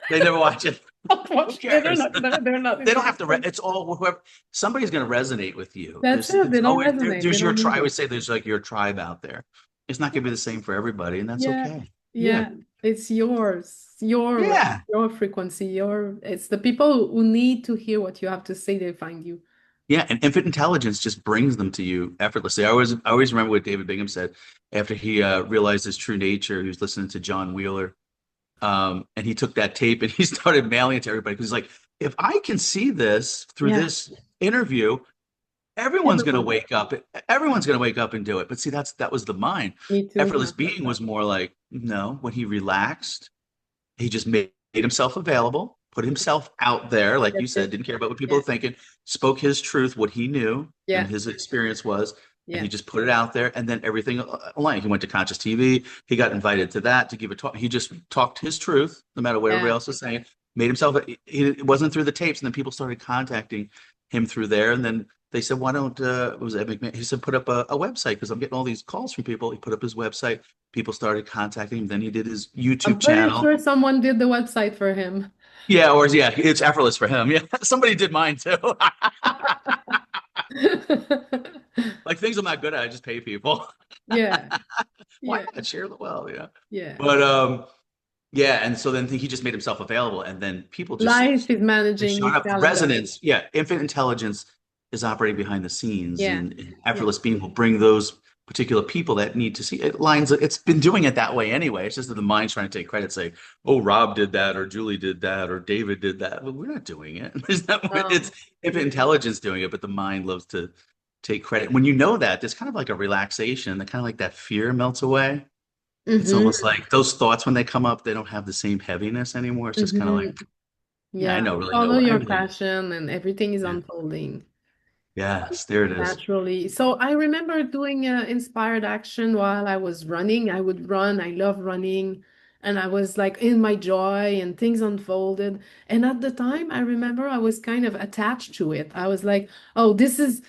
They never watch it. Don't Who watch. They're cares? not they're not They don't have to. interested. It's all whoever. Somebody's going to resonate with you. That's There's it. it's They don't always resonate. They there's your don't tribe. need I it. would say there's like your tribe out there. It's not going to be the same for everybody, and that's Yeah. okay. Yeah, Yeah. It's yours. Your yeah, your frequency. It's the people who need to hear what you have to say, they find you. yeah. And infant intelligence just brings them to you effortlessly. I always remember what David Bingham said after he realized his true nature. He was listening to John Wheeler, and he took that tape and he started mailing it to everybody because he's like, if I can see this through Yeah. this interview, everyone's going to Everyone. wake up. Everyone's going to wake up and do it. But see, that was the mind. Me too. Effortless being was more like, no, when he relaxed, he just made himself available, put himself out there, like you That's said, it. didn't care about what people Yeah. are thinking, spoke his truth, what he knew and Yeah. his experience was, and Yeah. he just put it out there, and then everything aligned. He went to Conscious TV, he got invited to that to give a talk. He just talked his truth, no matter what everybody Yeah. else was saying, made himself. It wasn't through the tapes, and then people started contacting him through there, and then they said, "Why don't it was Ed McMahon?" He said, "Put up a website because I'm getting all these calls from people." He put up his website. People started contacting him. Then he did his YouTube I'm pretty channel. sure someone did the website for him. Yeah, or yeah, it's effortless for him. Yeah, somebody did mine too. Like things I'm not good at, I just pay people. Yeah. Why Yeah. not share the wealth? Yeah, Yeah. but yeah, and so then he just made himself available, and then people Life just is they managing showed his up. calendar. Resonance, yeah, infinite intelligence is operating behind the scenes, Yeah. and Yeah. effortless being will bring those particular people that need to see it lines. It's been doing it that way anyway. It's just that the mind's trying to take credit, say, "Oh, Rob did that, or Julie did that, or David did that." Well, we're not doing it. There's no, it's Um, if intelligence doing it, but the mind loves to take credit. When you know that, there's kind of like a relaxation, and kind of like that fear melts away. It's almost mhm, like those thoughts when they come up, they don't have the same heaviness anymore. It's just kind of like, mhm. yeah, I Yeah, know, really know follow where your everything. passion and everything is Yeah. unfolding Yes, there it is. naturally. So I remember doing inspired action while I was running. I would run. I love running. And I was like in my joy and things unfolded. And at the time, I remember I was kind of attached to it. I was like, oh, this is,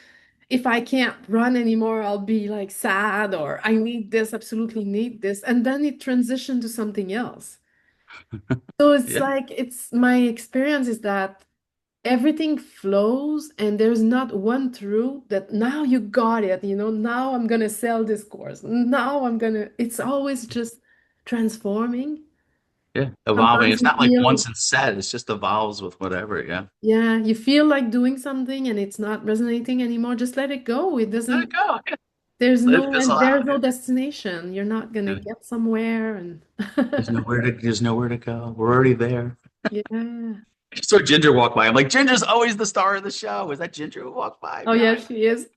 if I can't run anymore, I'll be like sad or I need this, absolutely need this. And then it transitioned to something else. So it's Yeah. like, it's my experience is that everything flows and there's not one truth that now you got it, now I'm gonna sell this course. Now I'm gonna, it's always just transforming. Yeah. Evolving. Sometimes It's you not like feel, once it's set, it's just evolves with whatever. Yeah. yeah, you feel like doing something and it's not resonating anymore. Just let it go. It Let it doesn't, go. Yeah. there's Let it no, fizzle and there's out. no destination. You're not gonna Yeah. get somewhere and There's nowhere to go. We're already there. yeah. I saw Ginger walk by. I'm like, Ginger's always the star of the show. Is that Ginger who walked by Oh yeah, behind? she is.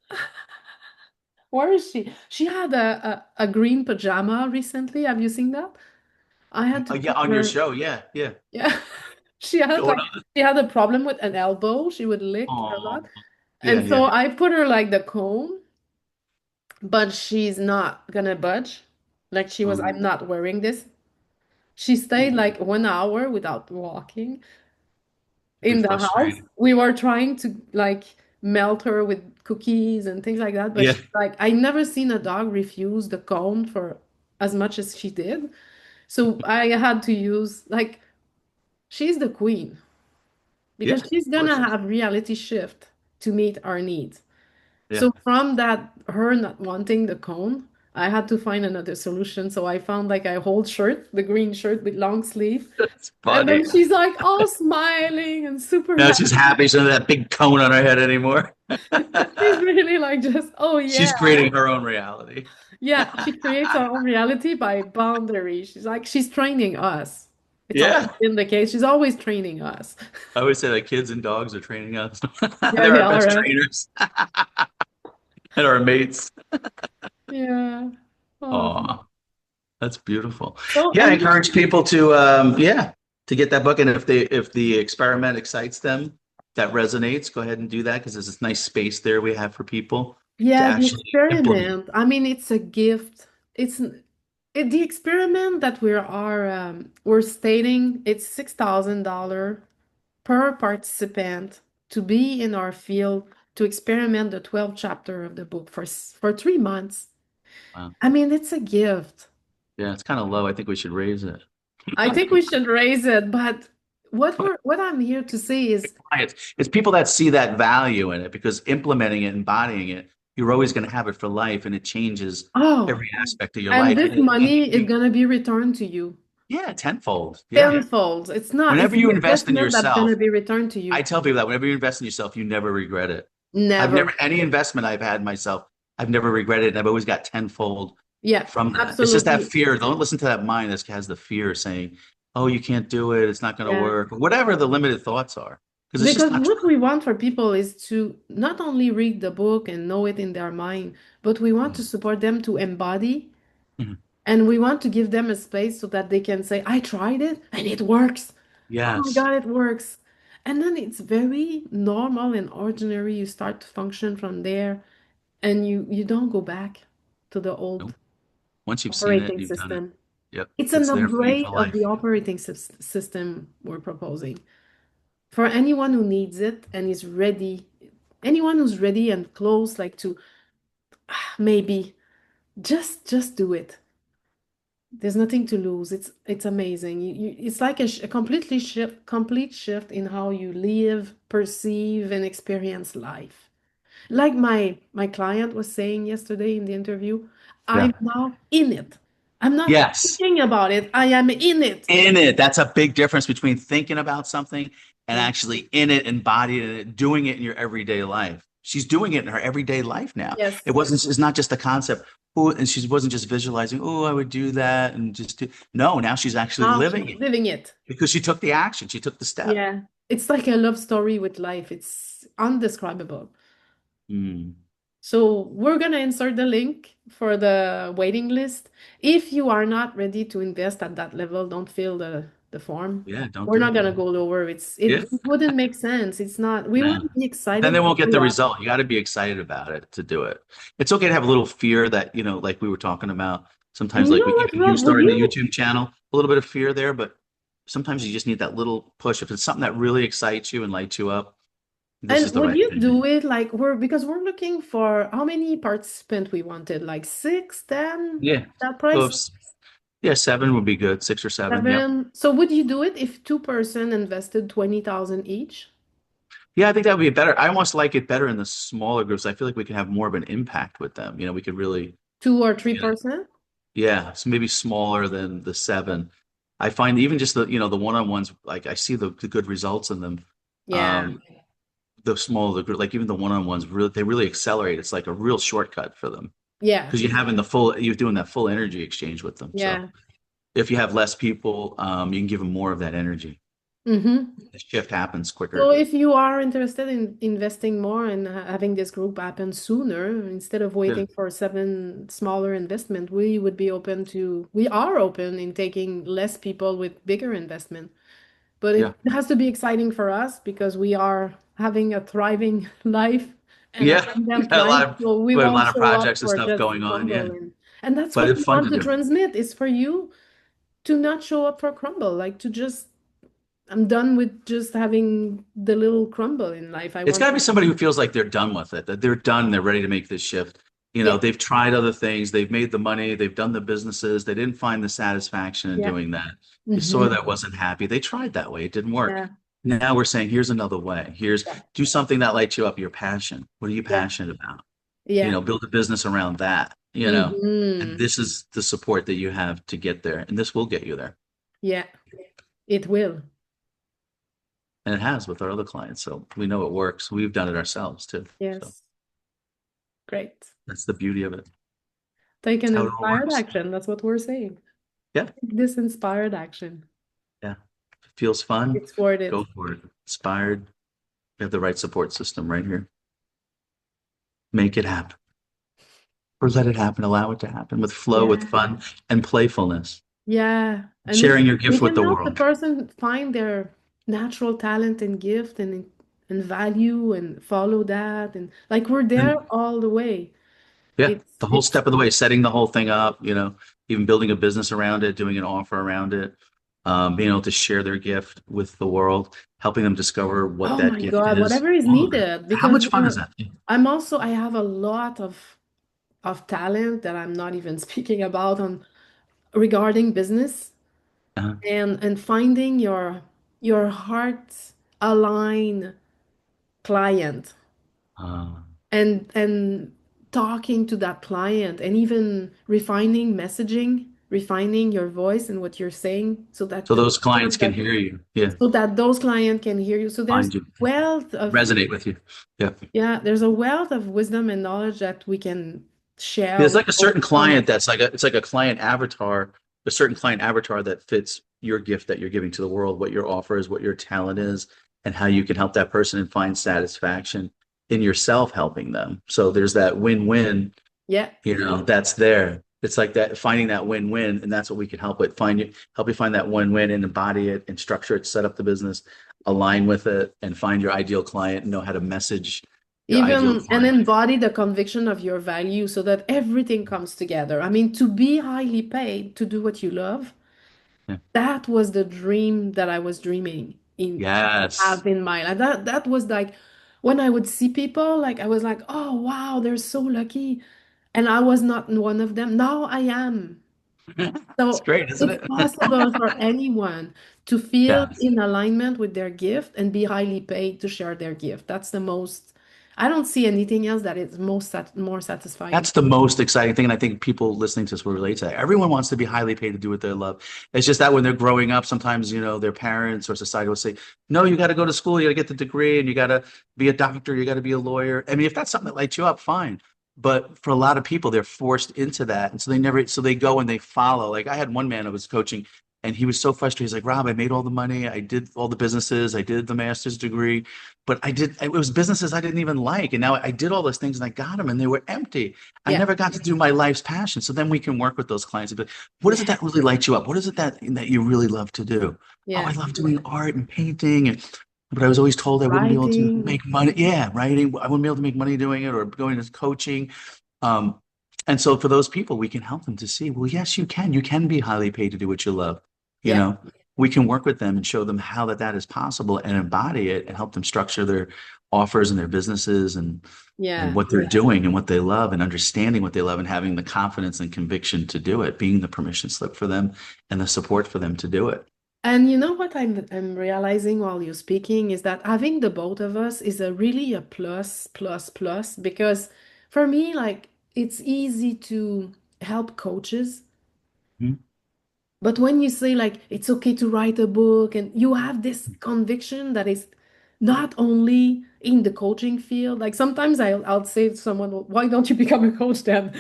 Where is she? She had a green pajama recently. Have you seen that? I had to Yeah, put on your her. show. Yeah, yeah. Yeah. She had Going like on. she had a problem with an elbow. She would lick a Oh, lot. yeah, And so yeah. I put her like the cone, but she's not gonna budge. Like she was, I'm Um, not wearing this. She stayed like 1 hour without walking it'd be in the house. frustrating. We were trying to like melt her with cookies and things like that, but Yeah, she's like, I never seen a dog refuse the cone for as much as she did. So I had to use like she's the queen yeah. because she's Of gonna course. have reality shift to meet our needs. Yeah. So from that, her not wanting the cone, I had to find another solution. So I found like a whole shirt, the green shirt with long sleeve. That's And funny. then she's like all smiling and super Now happy. she's happy. She doesn't have that big cone on her head anymore. She's really like just, oh yeah. She's creating her own reality. Yeah, she creates her own reality by boundary. She's like, she's training us. It's always Yeah. been the case. She's always training us. I always say that kids and dogs are training us. Yeah, They're they our best are. trainers and our mates. Yeah. Aw, that's beautiful. So, Yeah, I and encourage people to yeah, to get that book. And if the experiment excites them, that resonates, go ahead and do that because there's this nice space there we have for people to yeah, the actually implement. experiment. I mean, it's a gift. The experiment that we're stating. It's $6,000 per participant to be in our field to experiment the 12 chapter of the book for 3 months. Wow. I mean, it's a gift. Yeah, it's kind of low. I think we should raise it. I think we should raise it, but what I'm here to say is, It's people that see that value in it because implementing it, embodying it, you're always going to have it for life, and it changes oh, every aspect of your and life. this money is gonna be returned to you Yeah, tenfold. Yeah. tenfold. It's Whenever the you invest in investment that's yourself, gonna be returned to I you. tell people that whenever you invest in yourself, you never regret it. I've never, Never. any investment I've had myself, I've never regretted it. And I've always got tenfold Yeah, from that. It's just that absolutely. fear. Don't listen to that mind that has the fear saying, oh, you can't do it. It's not going to Yeah. work. Whatever the limited thoughts are, because it's just Because not what true. we want for people is to not only read the book and know it in their mind, but we want to Mhm. support them to embody Mhm. and we want to give them a space so that they can say, I tried it and it works. Oh my Yes. God, it works. And then it's very normal and ordinary. You start to function from there and you don't go back to the old Nope. Once you've seen it, operating you've done it. system. Yep. It's an It's there for you for upgrade of the life. operating system we're proposing. For anyone who needs it and is ready, anyone who's ready and close, like to maybe just do it. There's nothing to lose. It's amazing. It's like a complete shift in how you live, perceive, and experience life. Like my client was saying yesterday in the interview, Yeah. I'm now in it. I'm not Yes. thinking about it. I am in it. In it. That's a big difference between thinking about something and Yeah. actually in it, embodying it, doing it in your everyday life. she's doing it in her everyday life now. Yes. It's not just the concept. Oh, and she wasn't just visualizing, oh, I would do that and just do. No, now she's actually Now she's living it living it. because she took the action. She took the step. Yeah. It's like a love story with life. It's undescribable. Mm. So we're gonna insert the link for the waiting list. If you are not ready to invest at that level, don't fill the form. Yeah, don't We're do not it. gonna go lower. Yeah. It wouldn't make sense. It's not. We No. want to be Then excited they to won't get the show up. result. You got to be excited about it to do it. It's okay to have a little fear that, like we were talking about. Sometimes, And you like know what, you Rob? Would starting the you YouTube channel, a little bit of fear there, but sometimes you just need that little push. If it's something that really excites you and lights you up, this is and the would right you thing. do it like we're looking for how many participants we wanted? Like six, 10, Yeah. that So price? yeah, 7 would be good. 6 or 7. Yep. 7. So would you do it if two-person invested 20,000 each? Yeah, I think that would be better. I almost like it better in the smaller groups. I feel like we can have more of an impact with them. We could really, 2 or 3%? yeah, so maybe smaller than the 7. I find even just the one-on-ones, like I see the good results in them. Yeah. Um, the smaller the group, like even the one-on-ones, they really accelerate. It's like a real shortcut for them Yeah. because you're doing that full energy exchange with them. So Yeah. if you have less people, you can give them more of that energy. Mm-hmm. The shift happens So quicker. if you are interested in investing more and having this group happen sooner, instead of Yeah, waiting for 7 smaller investment, we are open in taking less people with bigger investment. But yeah, it has to be exciting for us because we are having a thriving life and yeah. abundant A life. lot of So we we have a won't lot of show up projects and for stuff just going on. Yeah, crumble. And that's but what it's we fun want to to do. transmit is for you to not show up for crumble, like to just I'm done with just having the little crumble in life. I It's want got to be to, somebody who feels like they're done with it, that they're done, they're ready to make this shift. yeah, They've tried other things, they've made the money, they've done the businesses, they didn't find the satisfaction in yeah, doing that. They saw hmm that wasn't happy. They tried that way, it didn't work. yeah, Now we're saying, here's another way. yeah, Do something that lights you up, your passion. What are you yeah, passionate about? yeah, Build a business around that. And hmm this is the support that you have to get there, and this will get you there. yeah, it will. And it has with our other clients. So we know it works. We've done it ourselves too. So Yes, great. that's the beauty of it. Take It's an how it all inspired works. action. That's what we're saying. Yeah. Take this inspired action. Yeah. If it feels fun, It's worth it. go for it. Inspired. You have the right support system right here. Make it happen. Or let it happen. Allow it to happen with flow, with Yeah. fun and playfulness. Yeah. And Sharing your we gift with can the help the world. person find their natural talent and gift and value and follow that. And like we're there And all the way. yeah, the whole It's step of the way, setting the whole thing up, even building a business around it, doing an offer around it, being able to share their gift with the world, helping them discover what oh that my gift God, is, whatever is all of it. needed. How Because much fun is that? I have a lot of talent that I'm not even speaking about on regarding business Uh, and finding your heart align client uh, and talking to that client and even refining messaging, refining your voice and what you're saying so those clients can hear you. Yeah, so that those clients can hear you. So there's find you, wealth of resonate with you. Yeah. yeah, there's a wealth of wisdom and knowledge that we can share There's with like a those certain clients. client it's like a client avatar, a certain client avatar that fits your gift that you're giving to the world, what your offer is, what your talent is, and how you can help that person and find satisfaction in yourself helping them. So there's that win-win, Yeah, that's there. It's like that finding that win-win, and that's what we can help with. Help you find that win-win and embody it and structure it, set up the business, align with it, and find your ideal client and know how to message your ideal even and client. embody the conviction of your value so that everything comes together. I mean, to be highly paid to do what you love, Yeah. that was the dream that I was dreaming in Yes. have in my life. That was like when I would see people, like I was like, oh wow, they're so lucky. And I was not one of them. Now I am. It's So great, isn't it's it? possible for anyone to feel Yes. in alignment with their gift and be highly paid to share their gift. That's the most, I don't see anything else that is more satisfying. That's the most exciting thing. And I think people listening to this will relate to that. Everyone wants to be highly paid to do what they love. It's just that when they're growing up, sometimes, their parents or society will say, no, you got to go to school, you got to get the degree, and you got to be a doctor, you got to be a lawyer. I mean, if that's something that lights you up, fine. But for a lot of people, they're forced into that. And so so they go and they follow. Like I had one man I was coaching, and he was so frustrated. He's like, Rob, I made all the money, I did all the businesses, I did the master's degree, but it was businesses I didn't even like. And now I did all those things and I got them and they were empty. I Yeah, never got to do my life's passion. So then we can work with those clients and be like, what is it that really lights you up? What is it that you really love to do? Oh, I yeah. love doing art and painting. But I was always told I wouldn't be able to Writing. make money. Yeah, writing. I wouldn't be able to make money doing it or going to coaching. Um, and so for those people, we can help them to see, well, yes, you can. You can be highly paid to do what you love. You Yeah, know, we can work with them and show them how that is possible and embody it and help them structure their offers and their businesses and yeah. what they're doing and what they love and understanding what they love and having the confidence and conviction to do it, being the permission slip for them and the support for them to do it. And you know what I'm realizing while you're speaking is that having the both of us is a really a plus, plus, plus, because for me, like it's easy to help coaches. Mhm. But when you say like it's okay to write a book and you have this conviction that is not only in the coaching field, like sometimes I'll say to someone, "Well, why don't you become a coach then?"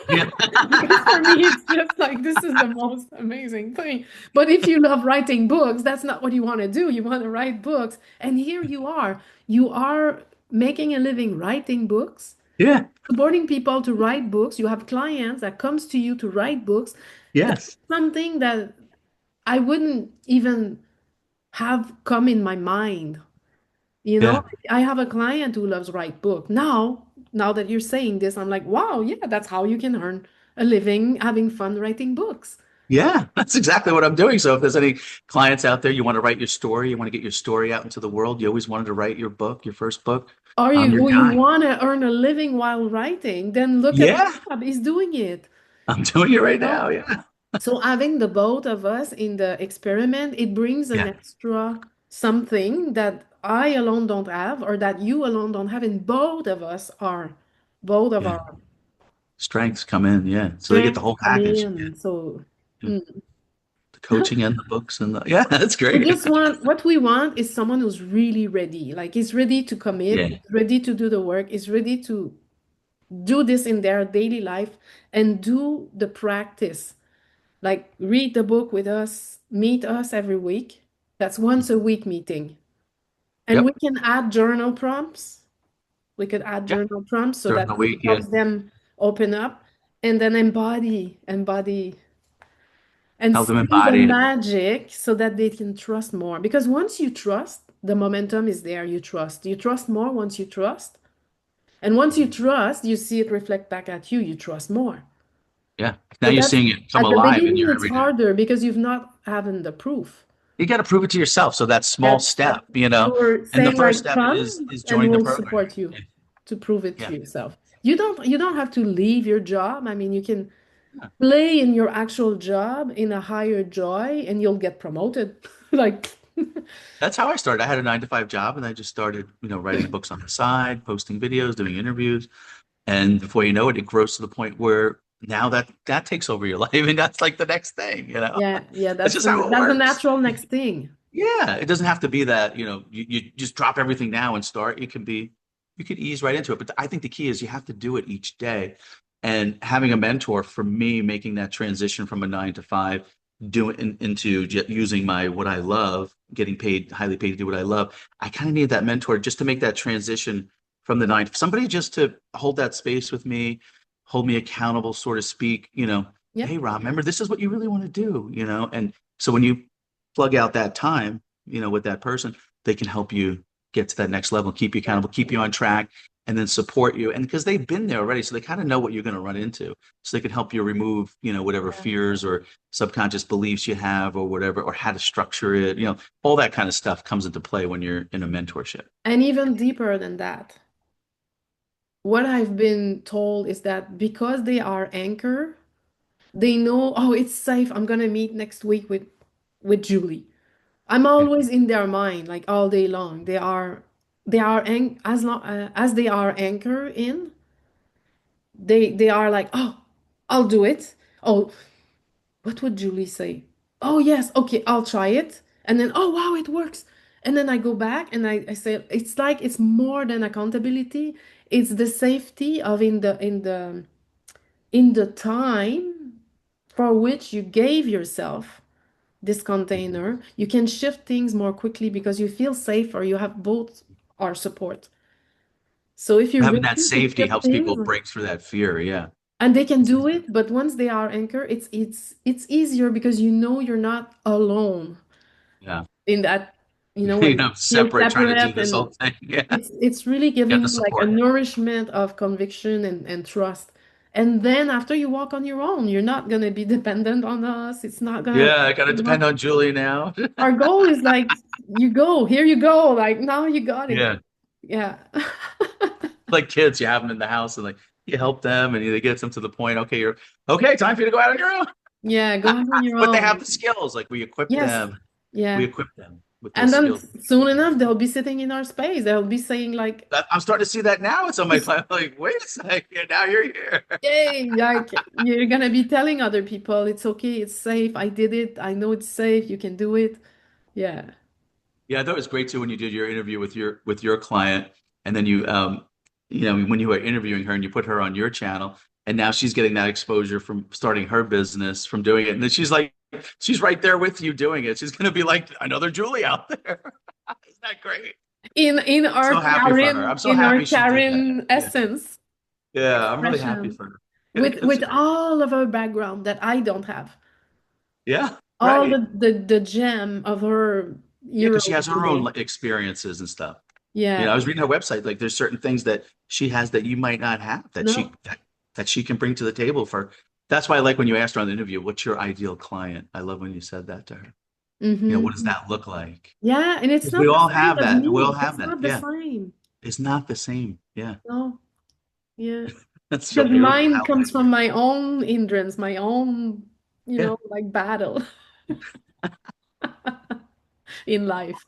Yeah. Because for me, it's just like this is the most amazing thing. But if you love writing books, that's not what you want to do. You want to write books. And here you are. You are making a living writing books, Yeah. supporting people to write books. You have clients that comes to you to write books. That's Yes. something that I wouldn't even have come in my mind. You know, Yeah. I have a client who loves write book. Now that you're saying this, I'm like, wow, yeah, that's how you can earn a living having fun writing books. Yeah, that's exactly what I'm doing. So if there's any clients out there, you want to write your story, you want to get your story out into the world, you always wanted to write your book, your first book, Or I'm your you guy. want to earn a living while writing, then look at Yeah, Rob, he's doing it. I'm doing it right No? now. Yeah. So having the both of us in the experiment, it brings an Yeah. extra something that I alone don't have, or that you alone don't have, and both of us are, both of Yeah. our Strengths come in. Yeah. So they get the strengths whole come package. Yeah. in. So, Yeah. mm. The coaching and the books and yeah, that's We great. just want what we want is someone who's really ready, like he's ready to commit, Yeah. he's ready to do the work, is ready to do this in their daily life and do the practice. Like read the book with us, meet us every week. That's once a week meeting. And we Yep. can add journal prompts. We could add Yeah. journal prompts so During that the it week. Yeah. helps them open up and then embody and Help them see the embody it. magic so that they can trust more. Because once you trust, the momentum is there. You trust. You trust more once you trust. And once you trust, you see it reflect back at you. You trust more. Yeah. Now So you're that's seeing it come at the alive in beginning, your it's everyday. harder because you've not having the proof. You got to prove it to yourself. So that small Yes. step, So we're and the saying first like step is come is and join the we'll program. support you Yeah. to prove it to Yeah. yourself. You don't have to leave your job. I mean, you can Yeah. play in your actual job in a higher joy and you'll get promoted. Like That's how I started. I had a 9 to 5 job and I just started, writing the books on the side, posting videos, doing interviews. And before you know it, it grows to the point where now that takes over your life and that's like the next thing. yeah, yeah, That's just how it that's the works. natural next thing. Yeah, it doesn't have to be that, you just drop everything now and start. It can be, you could ease right into it. But I think the key is you have to do it each day. And having a mentor for me, making that transition from a 9 to 5, into using my what I love, getting paid, highly paid to do what I love. I kind of need that mentor just to make that transition from the nine, somebody just to hold that space with me, hold me accountable, so to speak. Yeah. Hey, Rob, remember this is what you really want to do, and so when you plug out that time, with that person, they can help you get to that next level, keep you Yeah. accountable, keep you on track, and then support you. And because they've been there already, so they kind of know what you're going to run into. So they can help you remove, whatever Yeah. fears or subconscious beliefs you have or whatever, or how to structure it. All that kind of stuff comes into play when you're in a mentorship. And even deeper than that, what I've been told is that because they are anchor, they know, oh, it's safe. I'm gonna meet next week with Julie. I'm Yeah. always in their mind, like all day long. They are they are as long as they are anchored in, they are like, oh, I'll do it. Oh, what would Julie say? Oh yes, okay, I'll try it. And then, oh wow, it works. And then I go back and I say it's like it's more than accountability. It's the safety of in the time for which you gave yourself this container. You can shift things more quickly because you feel safe or you have both our support. So if you're Having ready that to safety shift helps people things, break through that fear. Yeah. and they can do it, but once they are anchored, it's easier because you know you're not alone Yeah. in that, when You you know, feel separate, trying to do separate, this and whole thing. Yeah. it's really Get the giving you like a support. nourishment of conviction and trust. And then after you walk on your own, you're not gonna be dependent on us. It's not gonna, Yeah, I gotta you know, depend on Julie now. our goal is like, you go, here you go, like now you got it. Yeah. Yeah. Like kids, you have them in the house and like you help them and they get them to the point, okay, you're okay, time for you to go out on your own. Yeah, go out on your But they have the own. skills. Like Yes. we Yeah. equip them with And those then skills. soon enough, they'll be sitting in our space. They'll be saying like, I'm starting to see that now. It's on my client. Like, wait a second, now you're here. "Yay!" Like you're gonna be telling other people, "It's okay, it's safe. I did it. I know it's safe. You can do it." Yeah. Yeah, I thought it was great too when you did your interview with your client, and then when you were interviewing her and you put her on your channel, and now she's getting that exposure from starting her business, from doing it, and then she's right there with you doing it. She's gonna be like another Julie out there. Isn't that great? In I'm our so happy for her. I'm so In our happy she did that. Karen Yeah, essence yeah, I'm really happy expression for her. with It's great. all of her background that I don't have. Yeah, All right. the gem of her Yeah, hero because she has her own today. like, experiences and stuff. Yeah. I was reading her website. Like, there's certain things that she has that you might not have No. that she can bring to the table for. That's why I like when you asked her on the interview, "What's your ideal client?" I love when you said that to her. What does Mm-hmm. that look like? Yeah, and it's Because we not the all same have as that. We all me. have It's that. not the Yeah, same. it's not the same. Yeah, No. Yeah. that's so Because beautiful mine how comes that. from my own hindrance, my own, Yeah, like battle in life.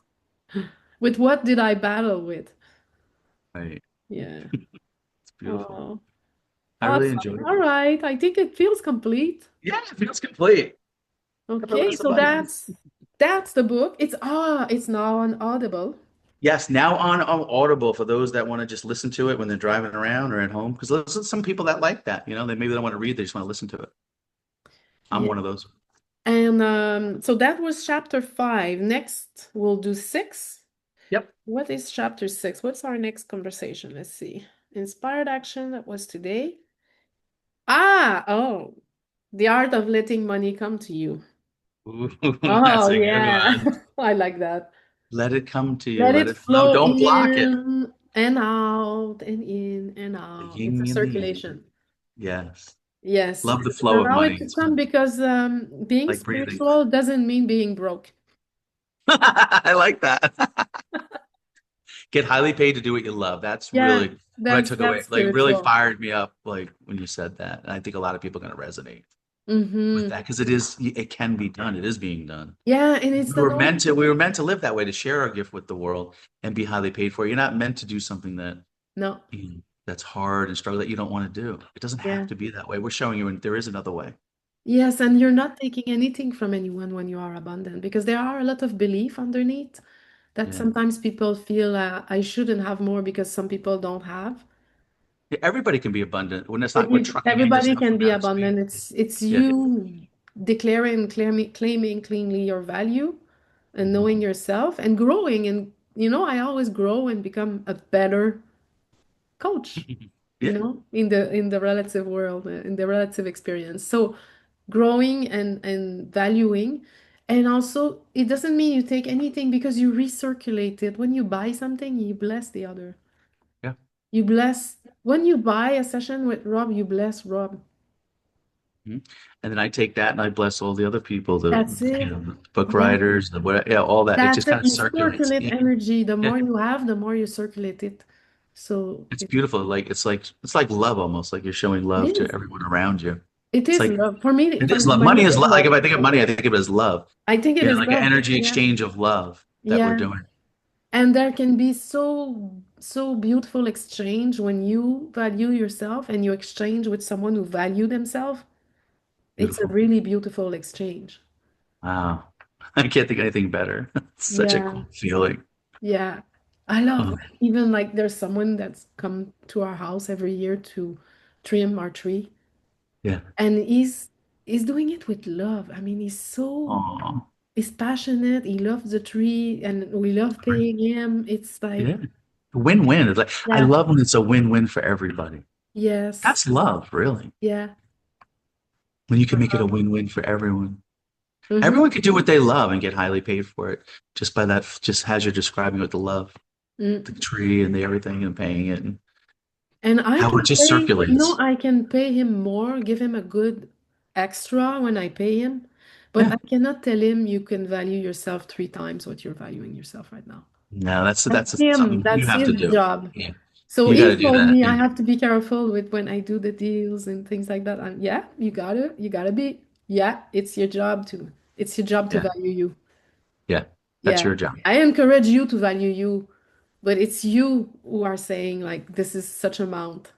With what did I battle with? right. Yeah. It's beautiful. Oh, I really awesome. enjoyed All it. right. I think it feels complete. Yeah, it feels complete. Okay, Effortless so abundance. that's the book. It's now on Audible. Yes, now on Audible for those that want to just listen to it when they're driving around or at home. Because there's some people that like that. They maybe don't want to read, they just want to listen to it. I'm Yeah. one of those. And so that was chapter 5. Next, we'll do 6. Yep. What is chapter 6? What's our next conversation? Let's see. Inspired action, that was today. Oh, the art of letting money come to you. Ooh, Oh, that's a good yeah. one. I like that. Let it come to you. Let Let it it flow. flow Don't block it. in and out and in and The out. It's a yin and the yang. circulation. Yes. Yes. Love the And flow of allow money. it to It's come because being like breathing. spiritual doesn't mean being broke. I like that. Get highly paid to do what you love. That's Yeah, really what I took away. that's Like really spiritual. fired me up like when you said that. And I think a lot of people are going to resonate with Mm-hmm. that because it can be done. It is being done. Yeah, and it's the no. We were meant to live that way, to share our gift with the world and be highly paid for. You're not meant to do something No. that's hard and struggle that you don't want to do. It doesn't have Yeah. to be that way. We're showing you, and there is another way. Yes, and you're not taking anything from anyone when you are abundant because there are a lot of belief underneath that Yeah. sometimes people feel I shouldn't have more because some people don't have. Yeah, everybody can be abundant when it's not, we're trying to Everybody stuff can from be outer space. abundant. It's Yeah. you declaring, claiming cleanly your value and Mhm. knowing yourself and growing. And I always grow and become a better coach, Yeah. in the relative world, in the relative experience. So growing and valuing. And also, it doesn't mean you take anything because you recirculate it. When you buy something, you bless the other. Yeah. You bless, when you buy a session with Rob, you bless Rob. Mhm. And then I take that and I bless all the other people, That's it. the book Yeah, writers, the what, yeah, all that. It that's just it. kind of You circulates. circulate Yeah. energy. The Yeah. more you have, the more you circulate it. So It's beautiful. It's like love almost, like you're showing it love to is. everyone around you. It It's is like love. For me, it for is love. when Money you is say love. Like if love, I think of money, I think of it as love. I think it is Like an love. energy Yeah. exchange of love that we're Yeah. doing. And there can be so beautiful exchange when you value yourself and you exchange with someone who value themselves. It's a Beautiful. really beautiful exchange. Wow. I can't think of anything better. It's such a Yeah, cool feeling. yeah. I love Oh, like, even like there's someone that's come to our house every year to trim our tree, yeah. and he's doing it with love. I mean, Oh, he's passionate. He loves the tree, and we love paying him. It's like, yeah. Win-win. It's like I yeah, love when it's a win-win for everybody. yes, That's love, really. yeah. When you can make it a win-win for everyone. Mm-hmm. Everyone can do what they love and get highly paid for it just by that, just as you're describing with the love, the Mm. tree and the everything and paying it and And I how can it just pay, circulates. I can pay him more, give him a good extra when I pay him, but Yeah. I cannot tell him you can value yourself three times what you're valuing yourself right now. No, That's that's him. something you That's have his to do. job. Yeah. So You got he to do told that. me I Yeah. have to be careful with when I do the deals and things like that. And yeah, you gotta be. Yeah, it's your job to Yeah. value you. Yeah. That's Yeah. your job. I encourage you to value you, but it's you who are saying like this is such amount.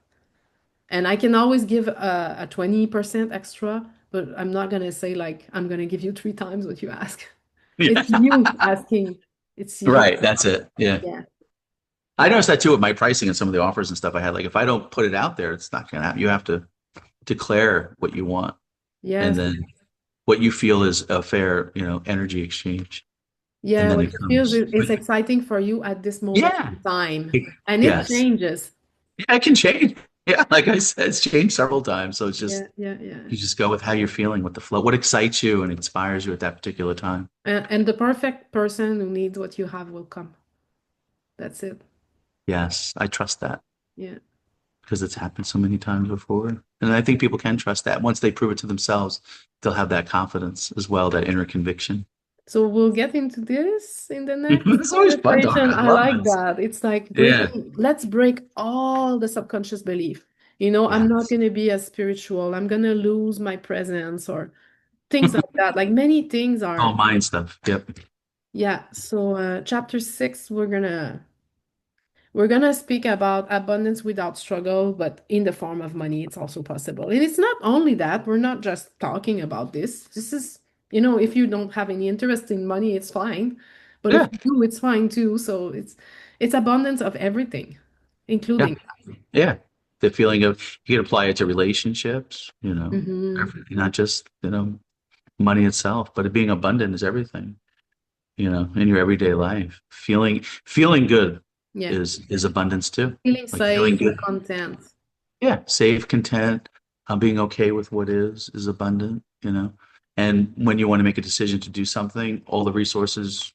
And I can always give a 20% extra, but I'm not gonna say like I'm gonna give you three times what you ask. Yeah. It's you asking. It's you. Right. That's it. Yeah. Yeah. I Yeah. noticed that too with my pricing and some of the offers and stuff I had. Like if I don't put it out there, it's not gonna happen. You have to declare what you want and Yes. then what you feel is a fair, energy exchange. And Yeah, then what it you feel comes. is exciting for you at this moment Yeah. in time. And it Yes. changes. Yeah, it can change. Yeah, like I said, it's changed several times. So it's just Yeah, yeah, yeah. you just go with how you're feeling, with the flow, what excites you and inspires you at that particular time. And the perfect person who needs what you have will come. That's it. Yes, I trust that Yeah. because it's happened so many times before. And I think people can trust that. Once they prove it to themselves, they'll have that confidence as well, that inner conviction. So we'll get into this in the next It's always fun talking. conversation. I I love like this. that. It's like Yeah. let's break all the subconscious belief. I'm not Yes. going to be as spiritual. I'm going to lose my presence or things like that. Like many things All are, mind stuff. Yep. yeah. So chapter 6, we're gonna speak about abundance without struggle, but in the form of money, it's also possible. And it's not only that, we're not just talking about this. This is, if you don't have any interest in money, it's fine. But if Yeah. you do, it's fine too. So it's abundance of everything, Yeah. including. Yeah. The feeling of you can apply it to relationships, Hmm. everything, not just, money itself, but it being abundant is everything, in your everyday life. Feeling good Yeah. is abundance too. Feeling Like feeling safe and good. content. Yeah, safe, content, being okay with what is abundant. And when you want to make a decision to do something, all the resources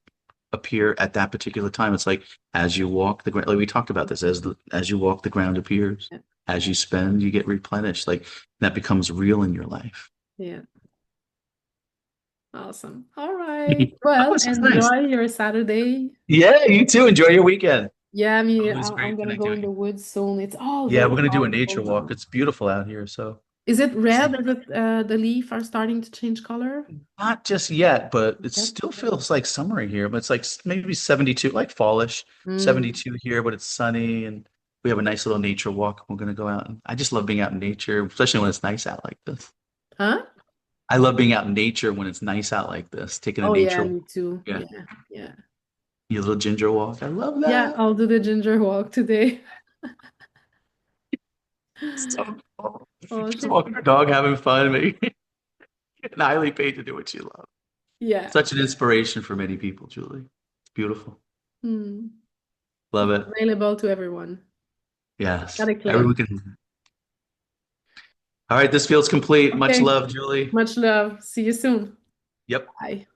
appear at that particular time. It's like as you walk the ground, like we talked about this, as you walk, the ground appears. Yeah. As you spend, you get replenished. Like that becomes real in your life. Yeah. Awesome. All right. Oh, Well, this is nice. enjoy your Saturday. Yeah, you too. Enjoy your weekend. Yeah, I mean, Always I'm great gonna go connecting in with the you. woods soon. It's all Yeah, very we're gonna do a nature colorful walk. now. It's beautiful out here, so Is it red? see. Is it the leaf are starting to change color? Not just yet, but it Yep. still feels like summery here. But it's like maybe 72, like fallish, Mm. 72 here, but it's sunny and we have a nice little nature walk. We're gonna go out. And I just love being out in nature, especially when it's nice out like this. Huh? I love being out in nature when it's nice out like this, taking a Oh yeah, nature walk. me too. Yeah, Yeah, yeah. your little ginger walk. I love Yeah, that. I'll do the ginger walk today. So cool. Oh Just shit. walking your dog, having fun, maybe getting highly paid to do what you love. Yeah. Such an inspiration for many people, Julie. It's beautiful. Hmm. Love It's it. available to everyone. Yes. Gotta claim. Everyone can. All right, this feels complete. Much Okay. love, Julie. Much love. See you soon. Yep. Bye.